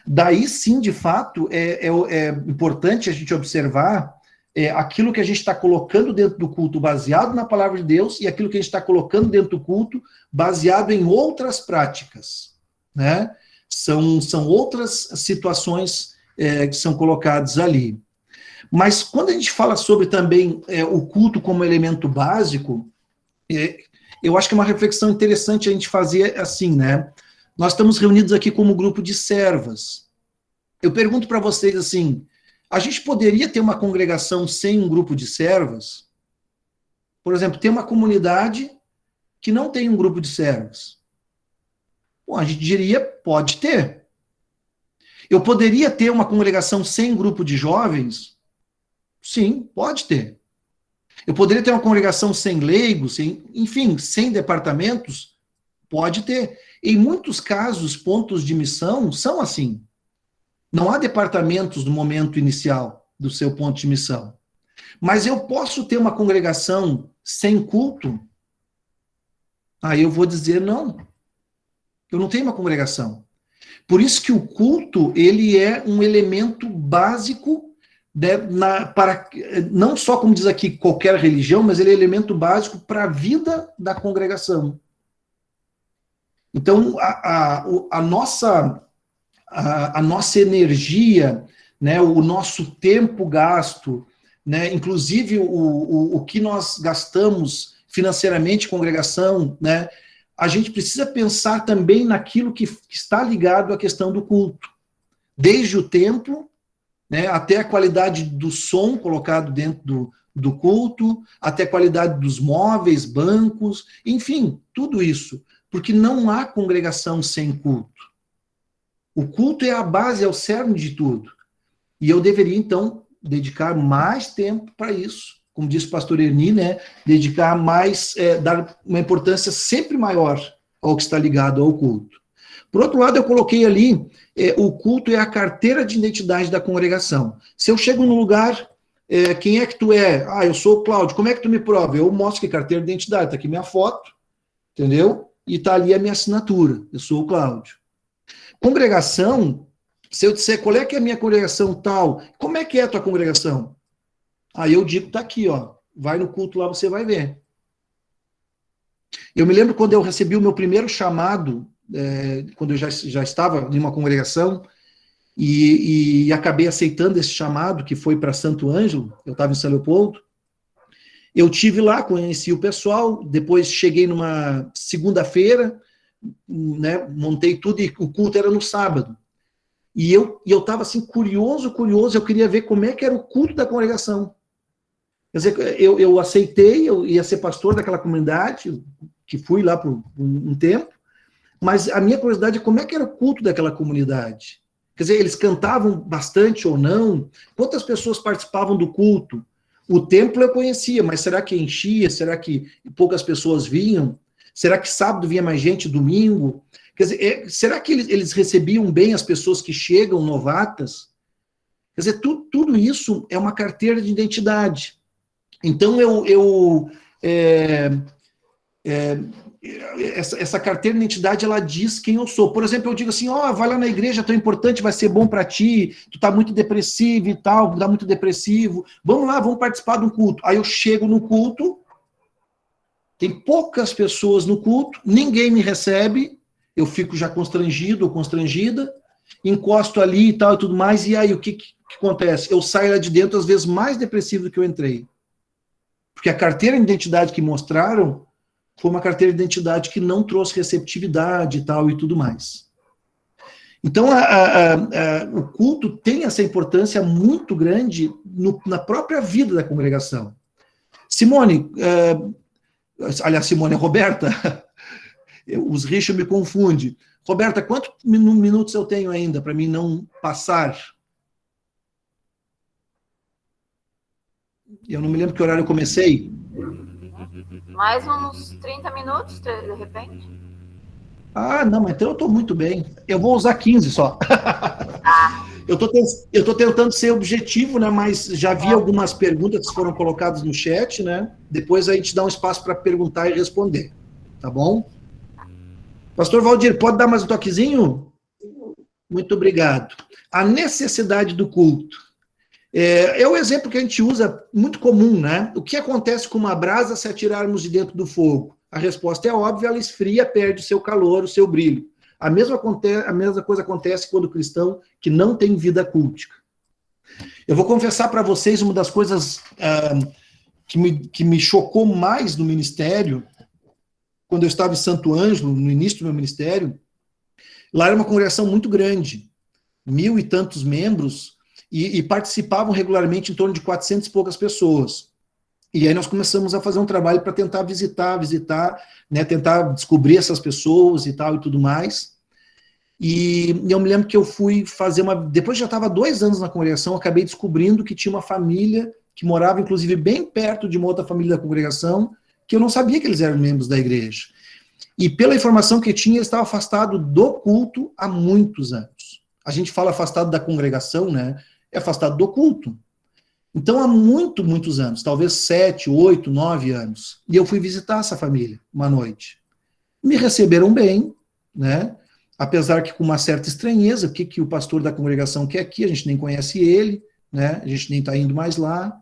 Daí sim, de fato, é importante a gente observar aquilo que a gente está colocando dentro do culto baseado na palavra de Deus e aquilo que a gente está colocando dentro do culto baseado em outras práticas, né? São outras situações que são colocadas ali. Mas quando a gente fala sobre também o culto como elemento básico, eu acho que é uma reflexão interessante a gente fazer assim, né? Nós estamos reunidos aqui como grupo de servas. Eu pergunto para vocês assim, a gente poderia ter uma congregação sem um grupo de servas? Por exemplo, tem uma comunidade que não tem um grupo de servas. Bom, a gente diria, pode ter. Eu poderia ter uma congregação sem grupo de jovens? Sim, pode ter. Eu poderia ter uma congregação sem leigos, enfim, sem departamentos? Pode ter. Em muitos casos, pontos de missão são assim. Não há departamentos no momento inicial do seu ponto de missão. Mas eu posso ter uma congregação sem culto? Aí eu vou dizer não. Eu não tenho uma congregação. Por isso que o culto, ele é um elemento básico, né, para, não só, como diz aqui, qualquer religião, mas ele é elemento básico para a vida da congregação. Então, a nossa energia, né, o nosso tempo gasto, né, inclusive o que nós gastamos financeiramente, congregação, né, a gente precisa pensar também naquilo que está ligado à questão do culto. Desde o tempo, né, até a qualidade do som colocado dentro do culto, até a qualidade dos móveis, bancos, enfim, tudo isso. Porque não há congregação sem culto. O culto é a base, é o cerne de tudo. E eu deveria, então, dedicar mais tempo para isso, como disse o pastor Erni, né, dedicar mais, dar uma importância sempre maior ao que está ligado ao culto. Por outro lado, eu coloquei ali, o culto é a carteira de identidade da congregação. Se eu chego num lugar, quem é que tu é? Ah, eu sou o Cláudio, como é que tu me prova? Eu mostro que carteira de identidade, está aqui minha foto, entendeu? E está ali a minha assinatura, eu sou o Cláudio. Congregação, se eu disser qual é que é a minha congregação tal, como é que é a tua congregação? Aí eu digo, tá aqui, ó, vai no culto lá, você vai ver. Eu me lembro quando eu recebi o meu primeiro chamado, quando eu já estava em uma congregação, e acabei aceitando esse chamado, que foi para Santo Ângelo, eu estava em São Leopoldo. Eu tive lá, conheci o pessoal, depois cheguei numa segunda-feira, né, montei tudo, e o culto era no sábado. E eu estava assim, curioso, eu queria ver como é que era o culto da congregação. Quer dizer, eu aceitei, eu ia ser pastor daquela comunidade, que fui lá por um tempo, mas a minha curiosidade é como é que era o culto daquela comunidade. Quer dizer, eles cantavam bastante ou não? Quantas pessoas participavam do culto? O templo eu conhecia, mas será que enchia? Será que poucas pessoas vinham? Será que sábado vinha mais gente, domingo? Quer dizer, será que eles recebiam bem as pessoas que chegam novatas? Quer dizer, tudo isso é uma carteira de identidade. Então, essa carteira de identidade, ela diz quem eu sou. Por exemplo, eu digo assim, vai lá na igreja, tão importante, vai ser bom para ti, tu tá muito depressivo e tal, tá muito depressivo, vamos lá, vamos participar de um culto. Aí eu chego no culto, tem poucas pessoas no culto, ninguém me recebe, eu fico já constrangido ou constrangida, encosto ali e tal e tudo mais, e aí o que acontece? Eu saio lá de dentro, às vezes, mais depressivo do que eu entrei. Porque a carteira de identidade que mostraram foi uma carteira de identidade que não trouxe receptividade e tal e tudo mais. Então, o culto tem essa importância muito grande na própria vida da congregação. Simone, aliás, Simone, Roberta, os Richard me confundem. Roberta, quantos minutos eu tenho ainda para mim não passar? Eu não me lembro que horário eu comecei. Mais uns 30 minutos, de repente. Ah, não, mas então eu estou muito bem. Eu vou usar 15 só. Eu estou tentando ser objetivo, né? Mas já vi algumas perguntas que foram colocadas no chat, né? Depois a gente dá um espaço para perguntar e responder. Tá bom? Pastor Valdir, pode dar mais um toquezinho? Muito obrigado. A necessidade do culto. É o exemplo que a gente usa, muito comum, né? O que acontece com uma brasa se atirarmos de dentro do fogo? A resposta é óbvia, ela esfria, perde o seu calor, o seu brilho. A mesma coisa acontece quando o cristão que não tem vida cultica. Eu vou confessar para vocês uma das coisas que me chocou mais no ministério, quando eu estava em Santo Ângelo, no início do meu ministério. Lá era uma congregação muito grande, 1.000 e tantos membros, e participavam regularmente em torno de 400 e poucas pessoas. E aí nós começamos a fazer um trabalho para tentar visitar, né, tentar descobrir essas pessoas e tal e tudo mais. E eu me lembro que eu fui fazer depois já estava 2 anos na congregação, acabei descobrindo que tinha uma família que morava, inclusive, bem perto de uma outra família da congregação, que eu não sabia que eles eram membros da igreja. E pela informação que tinha, eles estavam afastados do culto há muitos anos. A gente fala afastado da congregação, né? É afastado do culto. Então, há muitos anos, talvez 7, 8, 9 anos. E eu fui visitar essa família uma noite. Me receberam bem, né? Apesar que com uma certa estranheza, o que o pastor da congregação quer aqui, a gente nem conhece ele, né? A gente nem está indo mais lá.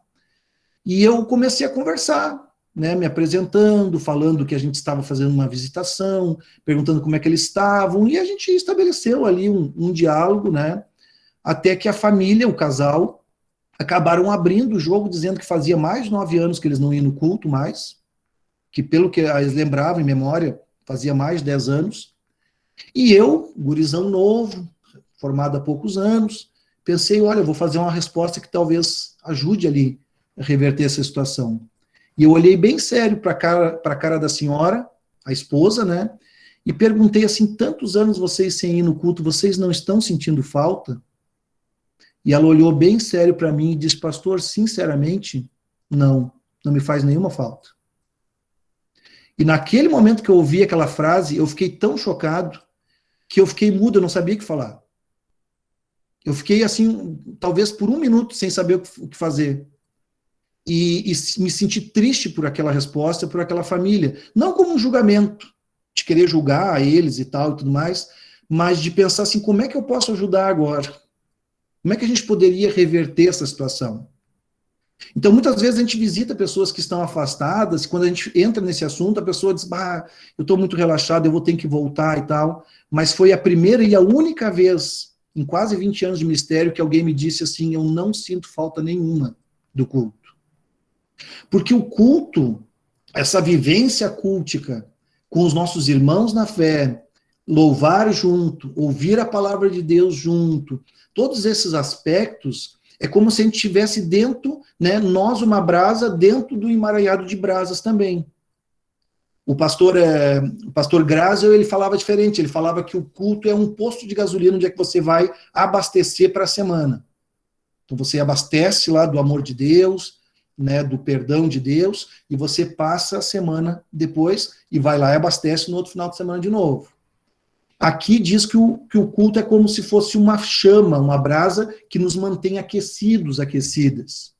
E eu comecei a conversar, né? Me apresentando, falando que a gente estava fazendo uma visitação, perguntando como é que eles estavam, e a gente estabeleceu ali um diálogo, né? Até que a família, o casal, acabaram abrindo o jogo, dizendo que fazia mais de 9 anos que eles não iam no culto mais, que pelo que eles lembravam em memória, fazia mais de 10 anos. E eu, gurizão novo, formado há poucos anos, pensei, olha, eu vou fazer uma resposta que talvez ajude ali a reverter essa situação. E eu olhei bem sério para a cara da senhora, a esposa, né, e perguntei assim, tantos anos vocês sem ir no culto, vocês não estão sentindo falta? E ela olhou bem sério para mim e disse, pastor, sinceramente, não me faz nenhuma falta. E naquele momento que eu ouvi aquela frase, eu fiquei tão chocado que eu fiquei mudo, eu não sabia o que falar. Eu fiquei assim, talvez por 1 minuto, sem saber o que fazer. E me senti triste por aquela resposta, por aquela família. Não como um julgamento, de querer julgar eles e tal e tudo mais, mas de pensar assim, como é que eu posso ajudar agora? Como é que a gente poderia reverter essa situação? Então, muitas vezes a gente visita pessoas que estão afastadas, e quando a gente entra nesse assunto, a pessoa diz, eu estou muito relaxado, eu vou ter que voltar e tal. Mas foi a primeira e a única vez, em quase 20 anos de ministério, que alguém me disse assim, eu não sinto falta nenhuma do culto. Porque o culto, essa vivência cultica, com os nossos irmãos na fé, louvar junto, ouvir a palavra de Deus junto, todos esses aspectos, é como se a gente estivesse dentro, né, nós uma brasa, dentro do emaranhado de brasas também. O pastor Grazel, ele falava diferente, ele falava que o culto é um posto de gasolina onde é que você vai abastecer para a semana. Então você abastece lá do amor de Deus, né, do perdão de Deus, e você passa a semana depois e vai lá e abastece no outro final de semana de novo. Aqui diz que o culto é como se fosse uma chama, uma brasa que nos mantém aquecidos, aquecidas.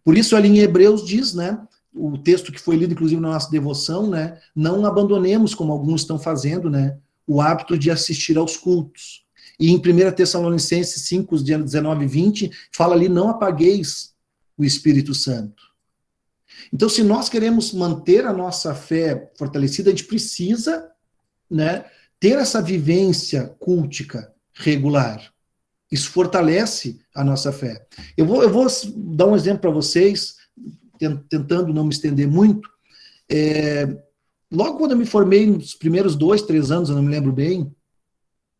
Por isso ali em Hebreus diz, né, o texto que foi lido inclusive na nossa devoção, né, não abandonemos, como alguns estão fazendo, né, o hábito de assistir aos cultos. E em 1 Tessalonicenses 5, 19 e 20, fala ali, não apagueis o Espírito Santo. Então, se nós queremos manter a nossa fé fortalecida, a gente precisa, né, ter essa vivência cultica regular. Isso fortalece a nossa fé. Eu vou dar um exemplo para vocês, tentando não me estender muito. Logo quando eu me formei, nos primeiros 2, 3 anos, eu não me lembro bem,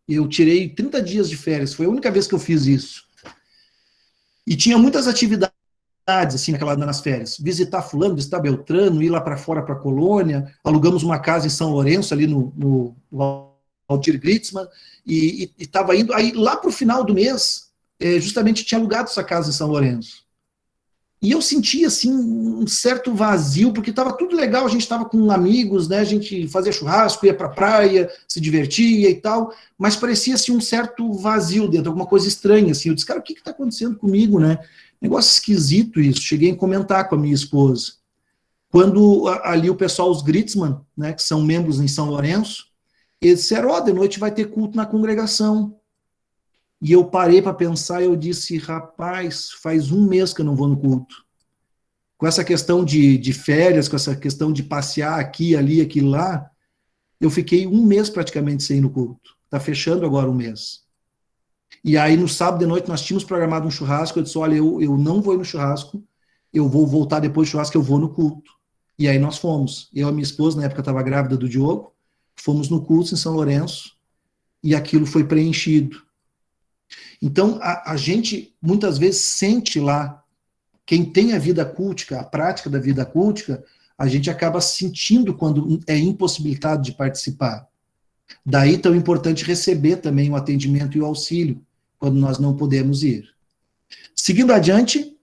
eu tirei 30 dias de férias. Foi a única vez que eu fiz isso. E tinha muitas atividades assim, nas férias. Visitar fulano, visitar Beltrano, ir lá para fora, para a colônia. Alugamos uma casa em São Lourenço, ali no Altir Gritzmann, e estava indo. Aí, lá para o final do mês, justamente tinha alugado essa casa em São Lourenço. E eu sentia, assim, um certo vazio, porque estava tudo legal, a gente estava com amigos, né, a gente fazia churrasco, ia para a praia, se divertia e tal, mas parecia, assim, um certo vazio dentro, alguma coisa estranha, assim. Eu disse, cara, o que está acontecendo comigo, né? Negócio esquisito isso. Cheguei a comentar com a minha esposa. Quando ali o pessoal, os Gritzmann, né, que são membros em São Lourenço, eles disseram, de noite vai ter culto na congregação. E eu parei para pensar e eu disse, rapaz, faz 1 mês que eu não vou no culto. Com essa questão de férias, com essa questão de passear aqui, ali, aqui, lá, eu fiquei 1 mês praticamente sem ir no culto. Está fechando agora 1 mês. E aí, no sábado de noite, nós tínhamos programado um churrasco, eu disse, olha, eu não vou ir no churrasco, eu vou voltar depois do churrasco, eu vou no culto. E aí nós fomos. Eu e a minha esposa, na época, estava grávida do Diogo, fomos no culto em São Lourenço, e aquilo foi preenchido. Então, a gente, muitas vezes, sente lá, quem tem a vida cultica, a prática da vida cultica, a gente acaba sentindo quando é impossibilitado de participar. Daí, tão importante receber também o atendimento e o auxílio, quando nós não podemos ir. Seguindo adiante,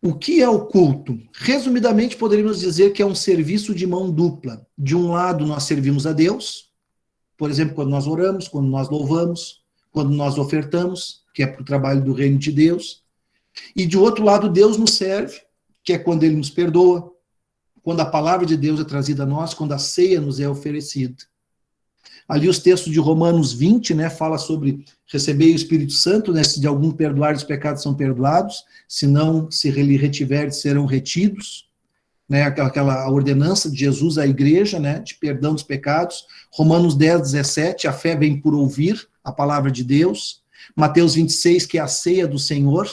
o que é o culto? Resumidamente, poderíamos dizer que é um serviço de mão dupla. De um lado, nós servimos a Deus, por exemplo, quando nós oramos, quando nós louvamos, quando nós ofertamos, que é para o trabalho do reino de Deus. E de outro lado, Deus nos serve, que é quando Ele nos perdoa, quando a palavra de Deus é trazida a nós, quando a ceia nos é oferecida. Ali os textos de Romanos 20, né, fala sobre receber o Espírito Santo, né, se de algum perdoar os pecados são perdoados, se não, se lhe retiver, serão retidos. Né, aquela ordenança de Jesus à igreja, né, de perdão dos pecados. Romanos 10, 17, a fé vem por ouvir a palavra de Deus. Mateus 26, que é a ceia do Senhor,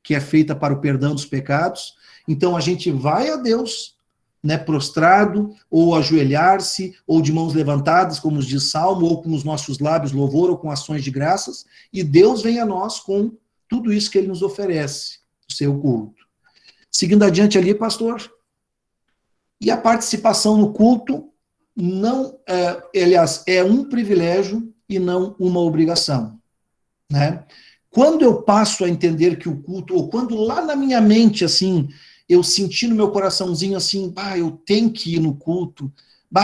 que é feita para o perdão dos pecados. Então a gente vai a Deus, né, prostrado, ou ajoelhar-se, ou de mãos levantadas, como diz Salmo, ou com os nossos lábios louvor, ou com ações de graças, e Deus vem a nós com tudo isso que Ele nos oferece, o seu culto. Seguindo adiante ali, pastor. E a participação no culto não aliás, é um privilégio e não uma obrigação. né? Quando eu passo a entender que o culto, ou quando lá na minha mente, assim, eu senti no meu coraçãozinho, assim, eu tenho que ir no culto,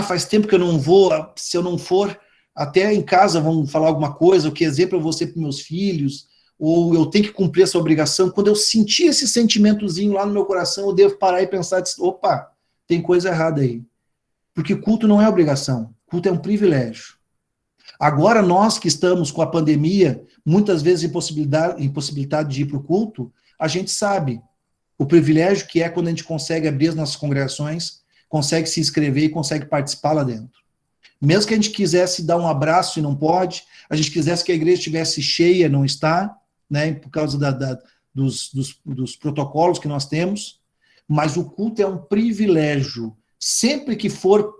faz tempo que eu não vou, se eu não for, até em casa vão falar alguma coisa, o que exemplo eu vou ser para meus filhos, ou eu tenho que cumprir essa obrigação. Quando eu senti esse sentimentozinho lá no meu coração, eu devo parar e pensar, opa, tem coisa errada aí. Porque culto não é obrigação, culto é um privilégio. Agora, nós que estamos com a pandemia, muitas vezes impossibilidade de ir para o culto, a gente sabe o privilégio que é quando a gente consegue abrir as nossas congregações, consegue se inscrever e consegue participar lá dentro. Mesmo que a gente quisesse dar um abraço e não pode, a gente quisesse que a igreja estivesse cheia, não está, né, por causa dos protocolos que nós temos, mas o culto é um privilégio. Sempre que for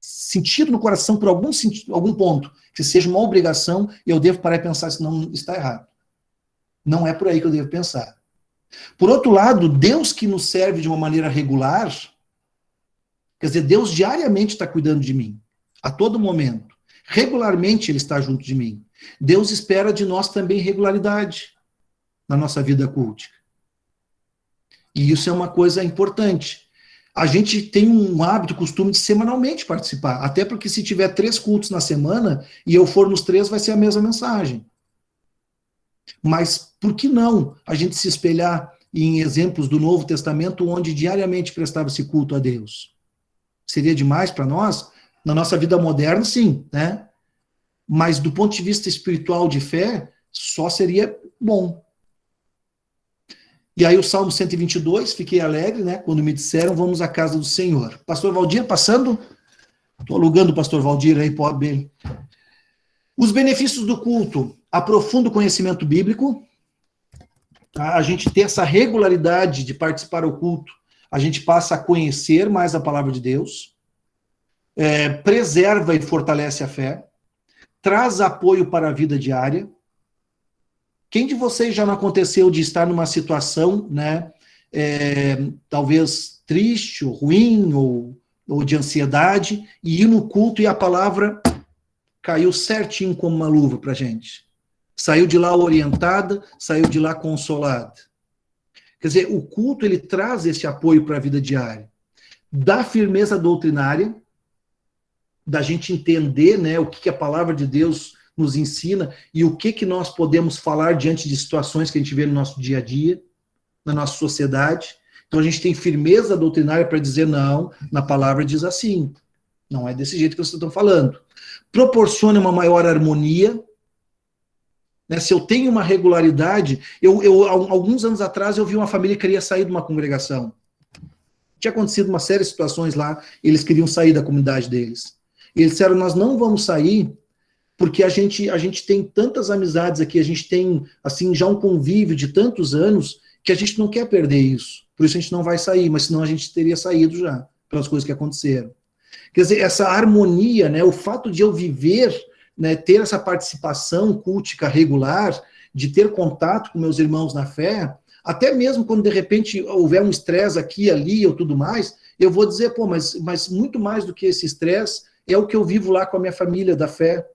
sentido no coração por algum ponto, que seja uma obrigação, eu devo parar e pensar, senão está errado. Não é por aí que eu devo pensar. Por outro lado, Deus que nos serve de uma maneira regular, quer dizer, Deus diariamente está cuidando de mim, a todo momento. Regularmente Ele está junto de mim. Deus espera de nós também regularidade na nossa vida cultica. E isso é uma coisa importante. A gente tem um hábito, costume de semanalmente participar, até porque se tiver 3 cultos na semana e eu for nos 3, vai ser a mesma mensagem. Mas por que não a gente se espelhar em exemplos do Novo Testamento onde diariamente prestava-se culto a Deus? Seria demais para nós? Na nossa vida moderna, sim, né? Mas do ponto de vista espiritual de fé, só seria bom. E aí o Salmo 122, fiquei alegre, né, quando me disseram, vamos à casa do Senhor. Pastor Valdir, passando? Estou alugando o pastor Valdir aí, pobre. Os benefícios do culto: aprofunda o conhecimento bíblico, tá? A gente ter essa regularidade de participar do culto, a gente passa a conhecer mais a palavra de Deus, preserva e fortalece a fé, traz apoio para a vida diária. Quem de vocês já não aconteceu de estar numa situação, né, talvez triste, ou ruim, ou de ansiedade, e ir no culto e a palavra caiu certinho como uma luva para a gente? Saiu de lá orientada, saiu de lá consolada. Quer dizer, o culto, ele traz esse apoio para a vida diária. Dá firmeza doutrinária, da gente entender, né, o que a palavra de Deus nos ensina e o que nós podemos falar diante de situações que a gente vê no nosso dia a dia, na nossa sociedade. Então a gente tem firmeza doutrinária para dizer não, na palavra diz assim, não é desse jeito que vocês estão falando. Proporciona uma maior harmonia, né? Se eu tenho uma regularidade, alguns anos atrás eu vi uma família que queria sair de uma congregação. Tinha acontecido uma série de situações lá, eles queriam sair da comunidade deles. E eles disseram, nós não vamos sair porque a gente tem tantas amizades aqui, a gente tem, assim, já um convívio de tantos anos, que a gente não quer perder isso. Por isso a gente não vai sair, mas senão a gente teria saído já, pelas coisas que aconteceram. Quer dizer, essa harmonia, né, o fato de eu viver, né, ter essa participação cultica regular, de ter contato com meus irmãos na fé, até mesmo quando de repente houver um estresse aqui, ali, ou tudo mais, eu vou dizer, mas muito mais do que esse estresse, é o que eu vivo lá com a minha família da fé,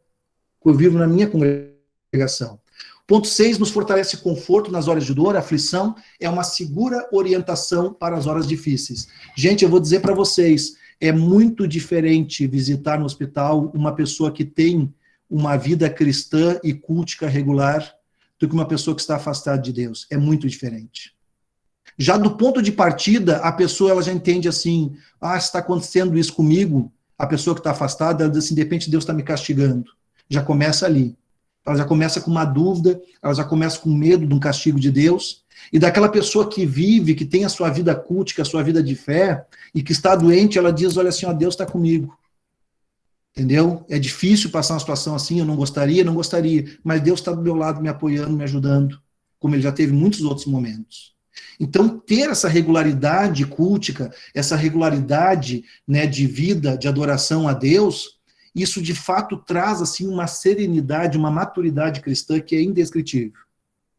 eu vivo na minha congregação. Ponto 6, nos fortalece conforto nas horas de dor, aflição, é uma segura orientação para as horas difíceis. Gente, eu vou dizer para vocês, é muito diferente visitar no hospital uma pessoa que tem uma vida cristã e cultica regular do que uma pessoa que está afastada de Deus. É muito diferente. Já do ponto de partida, a pessoa ela já entende assim, está acontecendo isso comigo, a pessoa que está afastada, ela diz assim, de repente Deus está me castigando. Já começa ali. Ela já começa com uma dúvida, ela já começa com medo de um castigo de Deus, e daquela pessoa que vive, que tem a sua vida cultica, a sua vida de fé, e que está doente, ela diz, olha assim, ó, Deus está comigo. Entendeu? É difícil passar uma situação assim, eu não gostaria, mas Deus está do meu lado, me apoiando, me ajudando, como ele já teve em muitos outros momentos. Então, ter essa regularidade cultica, essa regularidade, né, de vida, de adoração a Deus, isso de fato traz assim uma serenidade, uma maturidade cristã que é indescritível.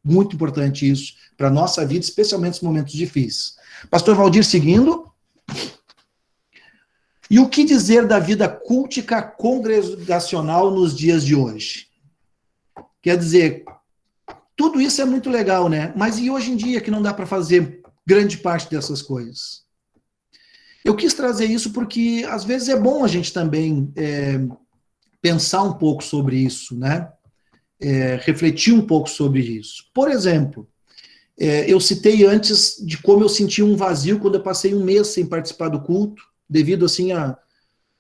Muito importante isso para a nossa vida, especialmente nos momentos difíceis. Pastor Valdir, seguindo. E o que dizer da vida cultica congregacional nos dias de hoje? Quer dizer, Tudo isso é muito legal, né? Mas e hoje em dia que não dá para fazer grande parte dessas coisas? Eu quis trazer isso porque, às vezes, é bom a gente também pensar um pouco sobre isso, né? Refletir um pouco sobre isso. Por exemplo, eu citei antes de como eu senti um vazio quando eu passei um mês sem participar do culto, devido, assim, a,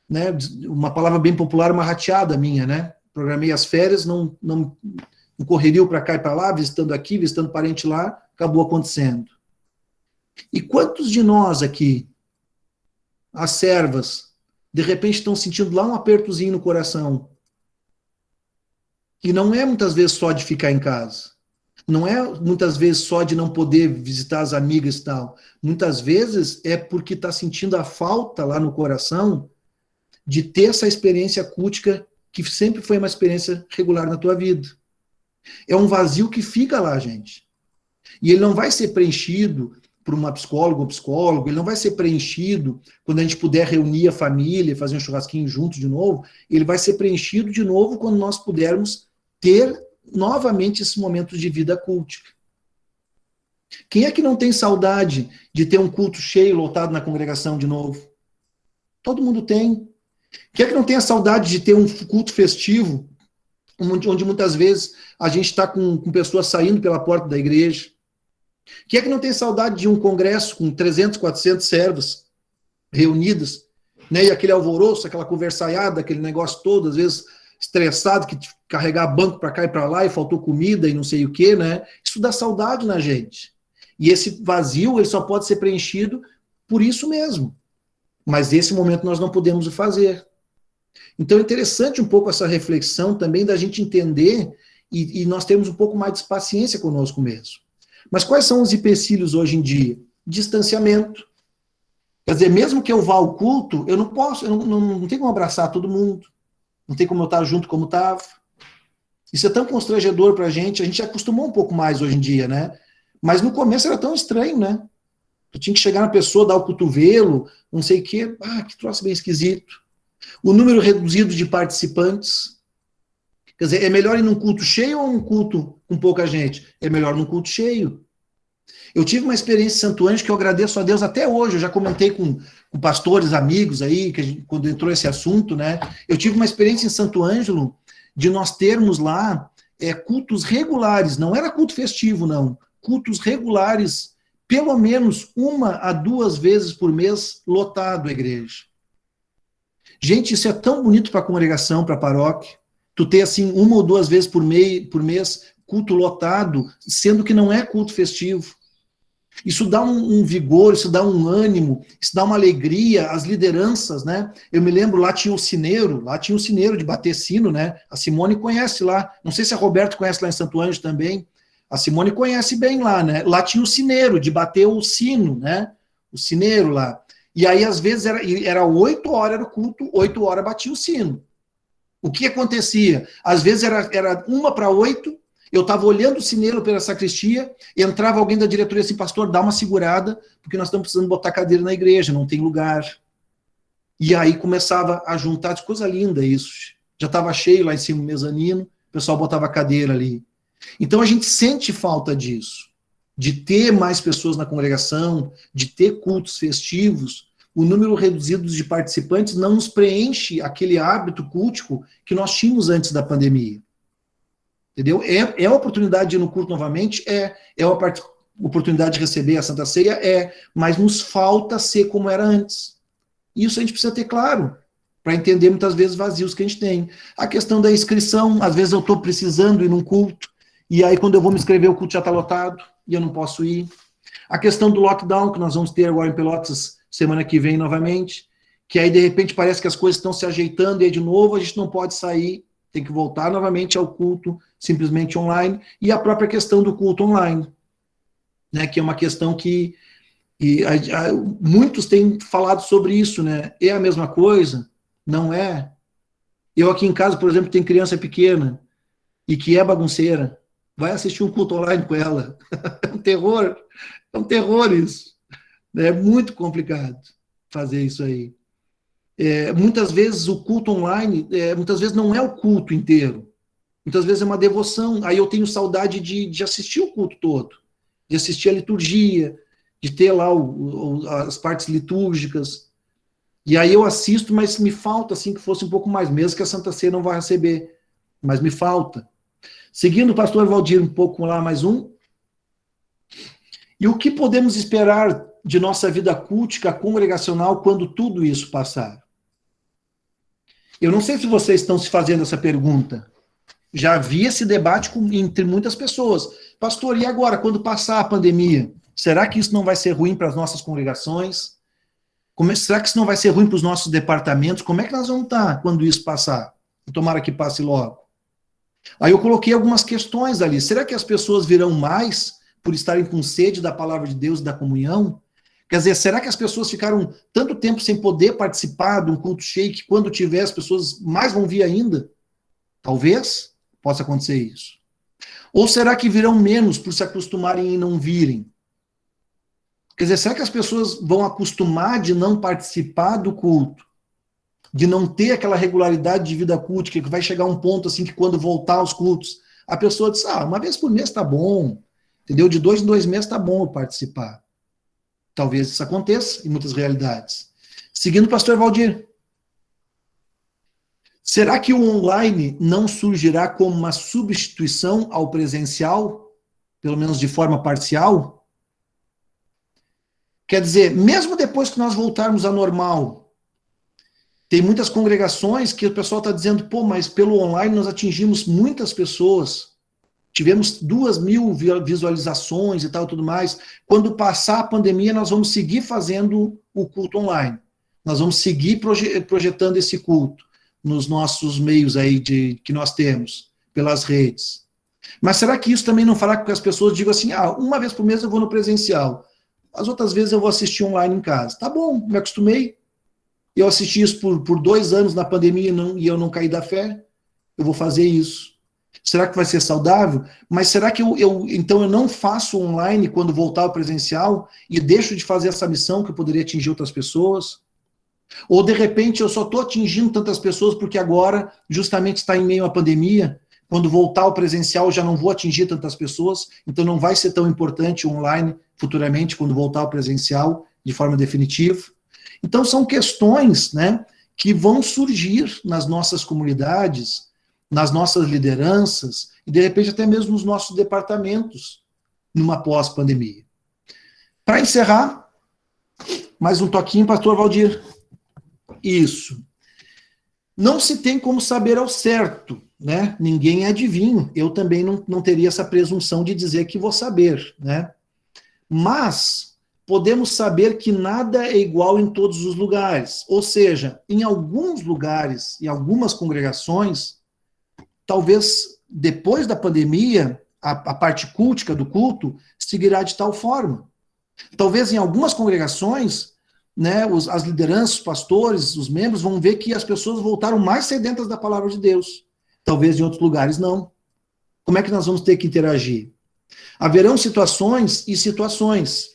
né, uma palavra bem popular, uma rateada minha, né? Programei as férias, não correria para cá e para lá, visitando aqui, visitando parente lá, acabou acontecendo. E quantos de nós aqui, as servas, de repente estão sentindo lá um apertozinho no coração? E não é muitas vezes só de ficar em casa. Não é muitas vezes só de não poder visitar as amigas e tal. Muitas vezes é porque está sentindo a falta lá no coração de ter essa experiência cultica que sempre foi uma experiência regular na tua vida. É um vazio que fica lá, gente. E ele não vai ser preenchido por uma psicóloga ou psicólogo, ele não vai ser preenchido quando a gente puder reunir a família, fazer um churrasquinho junto de novo, ele vai ser preenchido de novo quando nós pudermos ter novamente esse momento de vida cultica. Quem é que não tem saudade de ter um culto cheio, lotado na congregação de novo? Todo mundo tem. Quem é que não tem a saudade de ter um culto festivo, onde muitas vezes a gente está com pessoas saindo pela porta da igreja? Quem é que não tem saudade de um congresso com 300, 400 servos reunidas, né, e aquele alvoroço, aquela conversaiada, aquele negócio todo, às vezes estressado, que carregar banco para cá e para lá, e faltou comida e não sei o quê, né? Isso dá saudade na gente. E esse vazio, ele só pode ser preenchido por isso mesmo. Mas nesse momento nós não podemos o fazer. Então é interessante um pouco essa reflexão também da gente entender e nós temos um pouco mais de paciência conosco mesmo. Mas quais são os empecilhos hoje em dia? Distanciamento. Quer dizer, mesmo que eu vá ao culto, eu não posso, eu não tenho como abraçar todo mundo, não tem como eu estar junto como estava. Isso é tão constrangedor para a gente acostumou um pouco mais hoje em dia, né? Mas no começo era tão estranho, né? Tu tinha que chegar na pessoa, dar o cotovelo, não sei o quê, que troço bem esquisito. O número reduzido de participantes. Quer dizer, é melhor ir num culto cheio ou um culto com pouca gente? É melhor num culto cheio. Eu tive uma experiência em Santo Ângelo que eu agradeço a Deus até hoje. Eu já comentei com pastores, amigos aí, quando entrou esse assunto, né? Eu tive uma experiência em Santo Ângelo de nós termos lá cultos regulares. Não era culto festivo, não. Cultos regulares, pelo menos 1 a 2 vezes por mês, lotado a igreja. Gente, isso é tão bonito para a congregação, para a paróquia. Tu ter, assim, 1 ou 2 vezes por mês, culto lotado, sendo que não é culto festivo. Isso dá um vigor, isso dá um ânimo, isso dá uma alegria, as lideranças, né? Eu me lembro, lá tinha o sineiro de bater sino, né? A Simone conhece lá, não sei se a Roberto conhece lá em Santo Ângelo também, a Simone conhece bem lá, né? Lá tinha o sineiro de bater o sino, né? O sineiro lá. E aí, às vezes, era 8 horas era o culto, 8 horas batia o sino. O que acontecia? Às vezes era 1 para 8, eu estava olhando o sineiro pela sacristia, entrava alguém da diretoria assim, pastor, dá uma segurada, porque nós estamos precisando botar cadeira na igreja, não tem lugar. E aí começava a juntar, coisa linda isso. Já estava cheio lá em cima do mezanino, o pessoal botava a cadeira ali. Então a gente sente falta disso, de ter mais pessoas na congregação, de ter cultos festivos. O número reduzido de participantes não nos preenche aquele hábito cultico que nós tínhamos antes da pandemia. Entendeu? É a oportunidade de ir no culto novamente? É a oportunidade de receber a Santa Ceia? Mas nos falta ser como era antes. Isso a gente precisa ter claro, para entender muitas vezes vazios que a gente tem. A questão da inscrição, às vezes eu estou precisando ir num culto, e aí quando eu vou me inscrever o culto já está lotado, e eu não posso ir. A questão do lockdown, que nós vamos ter agora em Pelotas semana que vem novamente, que aí de repente parece que as coisas estão se ajeitando, e aí de novo a gente não pode sair, tem que voltar novamente ao culto, simplesmente online, e a própria questão do culto online, né, que é uma questão que muitos têm falado sobre isso, né? É a mesma coisa? Não é? Eu aqui em casa, por exemplo, tenho criança pequena, e que é bagunceira, vai assistir um culto online com ela. É um terror isso. É muito complicado fazer isso aí. Muitas vezes o culto online, muitas vezes não é o culto inteiro. Muitas vezes é uma devoção. Aí eu tenho saudade de assistir o culto todo, de assistir a liturgia, de ter lá as partes litúrgicas. E aí eu assisto, mas me falta assim que fosse um pouco mais, mesmo que a Santa Ceia não vai receber, mas me falta. Seguindo o pastor Valdir, um pouco lá, mais um. E o que podemos esperar de nossa vida cultica, congregacional, quando tudo isso passar? Eu não sei se vocês estão se fazendo essa pergunta. Já havia esse debate entre muitas pessoas. Pastor, e agora, quando passar a pandemia? Será que isso não vai ser ruim para as nossas congregações? Será que isso não vai ser ruim para os nossos departamentos? Como é que nós vamos estar quando isso passar? Tomara que passe logo. Aí eu coloquei algumas questões ali. Será que as pessoas virão mais por estarem com sede da palavra de Deus e da comunhão? Quer dizer, será que as pessoas ficaram tanto tempo sem poder participar de um culto cheio que quando tiver as pessoas mais vão vir ainda? Talvez possa acontecer isso. Ou será que virão menos por se acostumarem e não virem? Quer dizer, será que as pessoas vão acostumar de não participar do culto? De não ter aquela regularidade de vida cultica, que vai chegar um ponto assim que quando voltar aos cultos, a pessoa diz, uma vez por mês tá bom, entendeu? De 2 em 2 meses tá bom participar. Talvez isso aconteça em muitas realidades. Seguindo o pastor Valdir. Será que o online não surgirá como uma substituição ao presencial, pelo menos de forma parcial? Quer dizer, mesmo depois que nós voltarmos ao normal, tem muitas congregações que o pessoal está dizendo, mas pelo online nós atingimos muitas pessoas, tivemos 2.000 visualizações e tal, tudo mais. Quando passar a pandemia, nós vamos seguir fazendo o culto online. Nós vamos seguir projetando esse culto nos nossos meios aí que nós temos, pelas redes. Mas será que isso também não fará com que as pessoas digam assim, uma vez por mês eu vou no presencial, as outras vezes eu vou assistir online em casa? Tá bom, me acostumei. Eu assisti isso por 2 anos na pandemia e eu não caí da fé. Eu vou fazer isso. Será que vai ser saudável? Mas será que então eu não faço online quando voltar ao presencial e deixo de fazer essa missão que eu poderia atingir outras pessoas? Ou de repente eu só estou atingindo tantas pessoas porque agora justamente está em meio à pandemia, quando voltar ao presencial eu já não vou atingir tantas pessoas, então não vai ser tão importante o online futuramente quando voltar ao presencial de forma definitiva. Então são questões, né, que vão surgir nas nossas comunidades, nas nossas lideranças e de repente até mesmo nos nossos departamentos numa pós-pandemia. Para encerrar, mais um toquinho, pastor Valdir. Isso. Não se tem como saber ao certo, né? Ninguém é adivinho. Eu também não teria essa presunção de dizer que vou saber, né? Mas podemos saber que nada é igual em todos os lugares. Ou seja, em alguns lugares, em algumas congregações, talvez depois da pandemia, a parte cultica do culto seguirá de tal forma. Talvez em algumas congregações, né, as lideranças, os pastores, os membros vão ver que as pessoas voltaram mais sedentas da palavra de Deus. Talvez em outros lugares não. Como é que nós vamos ter que interagir? Haverão situações e situações,